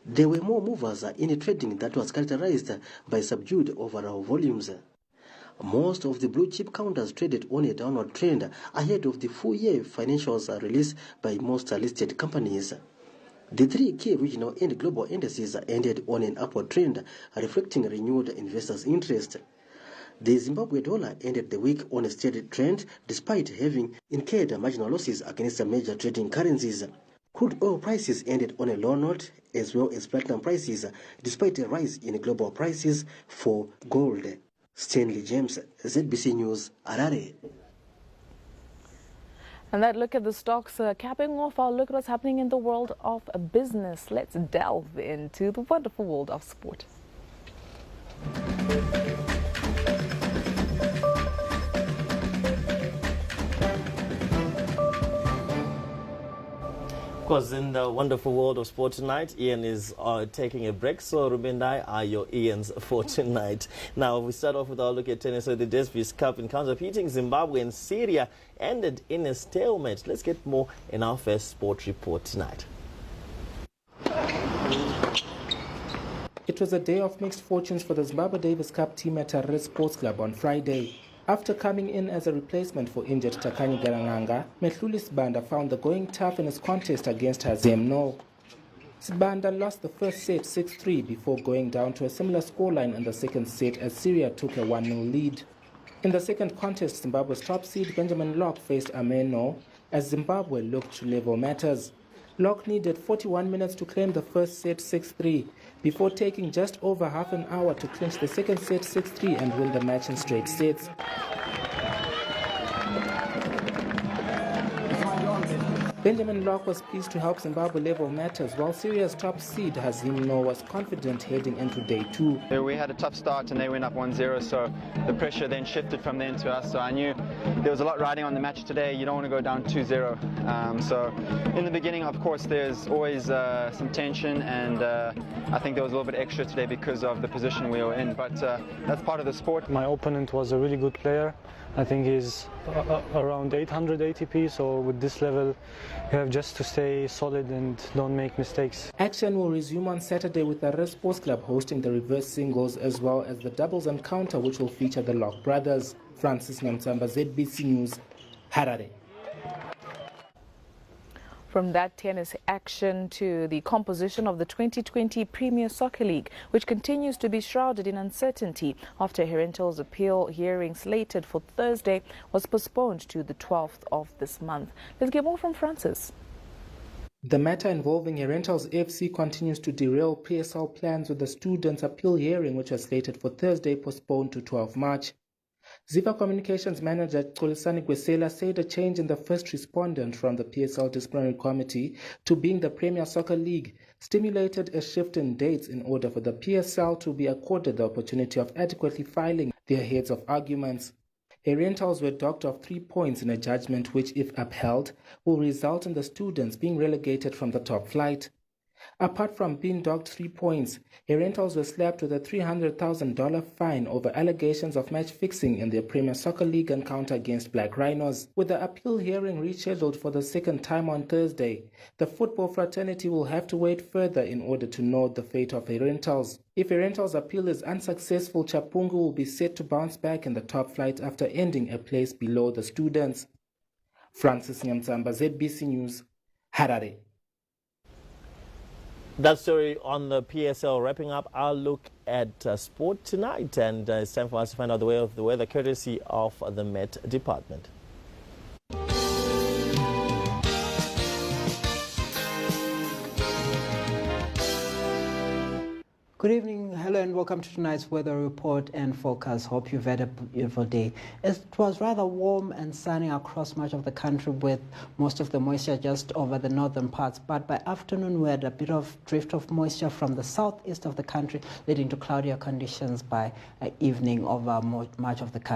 There were more movers in a trading that was characterized by subdued overall volumes. Most of the blue chip counters traded on a downward trend ahead of the full-year financials released by most listed companies. The three key regional and global indices ended on an upward trend, reflecting renewed investors' interest. The Zimbabwe dollar ended the week on a steady trend despite having incurred marginal losses against major trading currencies. Crude oil prices ended on a low note, as well as platinum prices, despite a rise in global prices for gold. Stanley James, ZBC News, Harare. And that look at the stocks, capping off our look at what's happening in the world of business. Let's delve into the wonderful world of sport. Of course, in the wonderful world of sport tonight, Ian is taking a break, so Ruben and I are your Ians for tonight. Now, we start off with our look at tennis. So the Davis Cup encounter beating Zimbabwe and Syria ended in a stalemate. Let's get more in our first sport report tonight. It was a day of mixed fortunes for the Zimbabwe Davis Cup team at Harare Sports Club on Friday. After coming in as a replacement for injured Takanyi Garanganga, Mehluli Sibanda found the going tough in his contest against Hazem No. Sibanda lost the first set 6-3 before going down to a similar scoreline in the second set as Syria took a 1-0 lead. In the second contest, Zimbabwe's top seed Benjamin Locke faced Ameno as Zimbabwe looked to level matters. Locke needed 41 minutes to claim the first set 6-3 before taking just over half an hour to clinch the second set 6-3 and win the match in straight sets. Benjamin Locke was pleased to help Zimbabwe level matters, while Syria's top seed Hazem No was confident heading into day two. We had a tough start and they went up 1-0, so the pressure then shifted from them to us. So I knew there was a lot riding on the match today. You don't want to go down 2-0. So in the beginning, of course, there's always some tension, and I think there was a little bit extra today because of the position we were in. But that's part of the sport. My opponent was a really good player. I think he's around 800 ATP, so with this level you have just to stay solid and don't make mistakes. Action will resume on Saturday with the Harare Sports Club hosting the reverse singles as well as the doubles and counter, which will feature the Locke brothers. Francis Namtsamba, ZBC News, Harare. From that tennis action to the composition of the 2020 Premier Soccer League, which continues to be shrouded in uncertainty after Herentel's appeal hearing slated for Thursday was postponed to the 12th of this month. Let's get more from Francis. The matter involving Herentel's FC continues to derail PSL plans, with the students' appeal hearing, which was slated for Thursday, postponed to 12 March. Ziva Communications manager Xolisani Gwesela said a change in the first respondent from the PSL disciplinary committee to being the Premier Soccer League stimulated a shift in dates in order for the PSL to be accorded the opportunity of adequately filing their heads of arguments. Herentals were docked of 3 points in a judgment which, if upheld, will result in the students being relegated from the top flight. Apart from being docked 3 points, Herentals were slapped with a $300,000 fine over allegations of match fixing in their Premier Soccer League encounter against Black Rhinos. With the appeal hearing rescheduled for the second time on Thursday, the football fraternity will have to wait further in order to know the fate of Herentals. If Herentals' appeal is unsuccessful, Chapungu will be set to bounce back in the top flight after ending a place below the Students. Francis Nyamtsamba, ZBC News, Harare. That story on the PSL. Wrapping up our look at sport tonight, and it's time for us to find out the way of the weather courtesy of the Met Department. Good evening, hello and welcome to tonight's weather report and forecast. Hope you've had a beautiful day. It was rather warm and sunny across much of the country with most of the moisture just over the northern parts. But by afternoon we had a bit of drift of moisture from the southeast of the country, leading to cloudier conditions by evening over much of the country.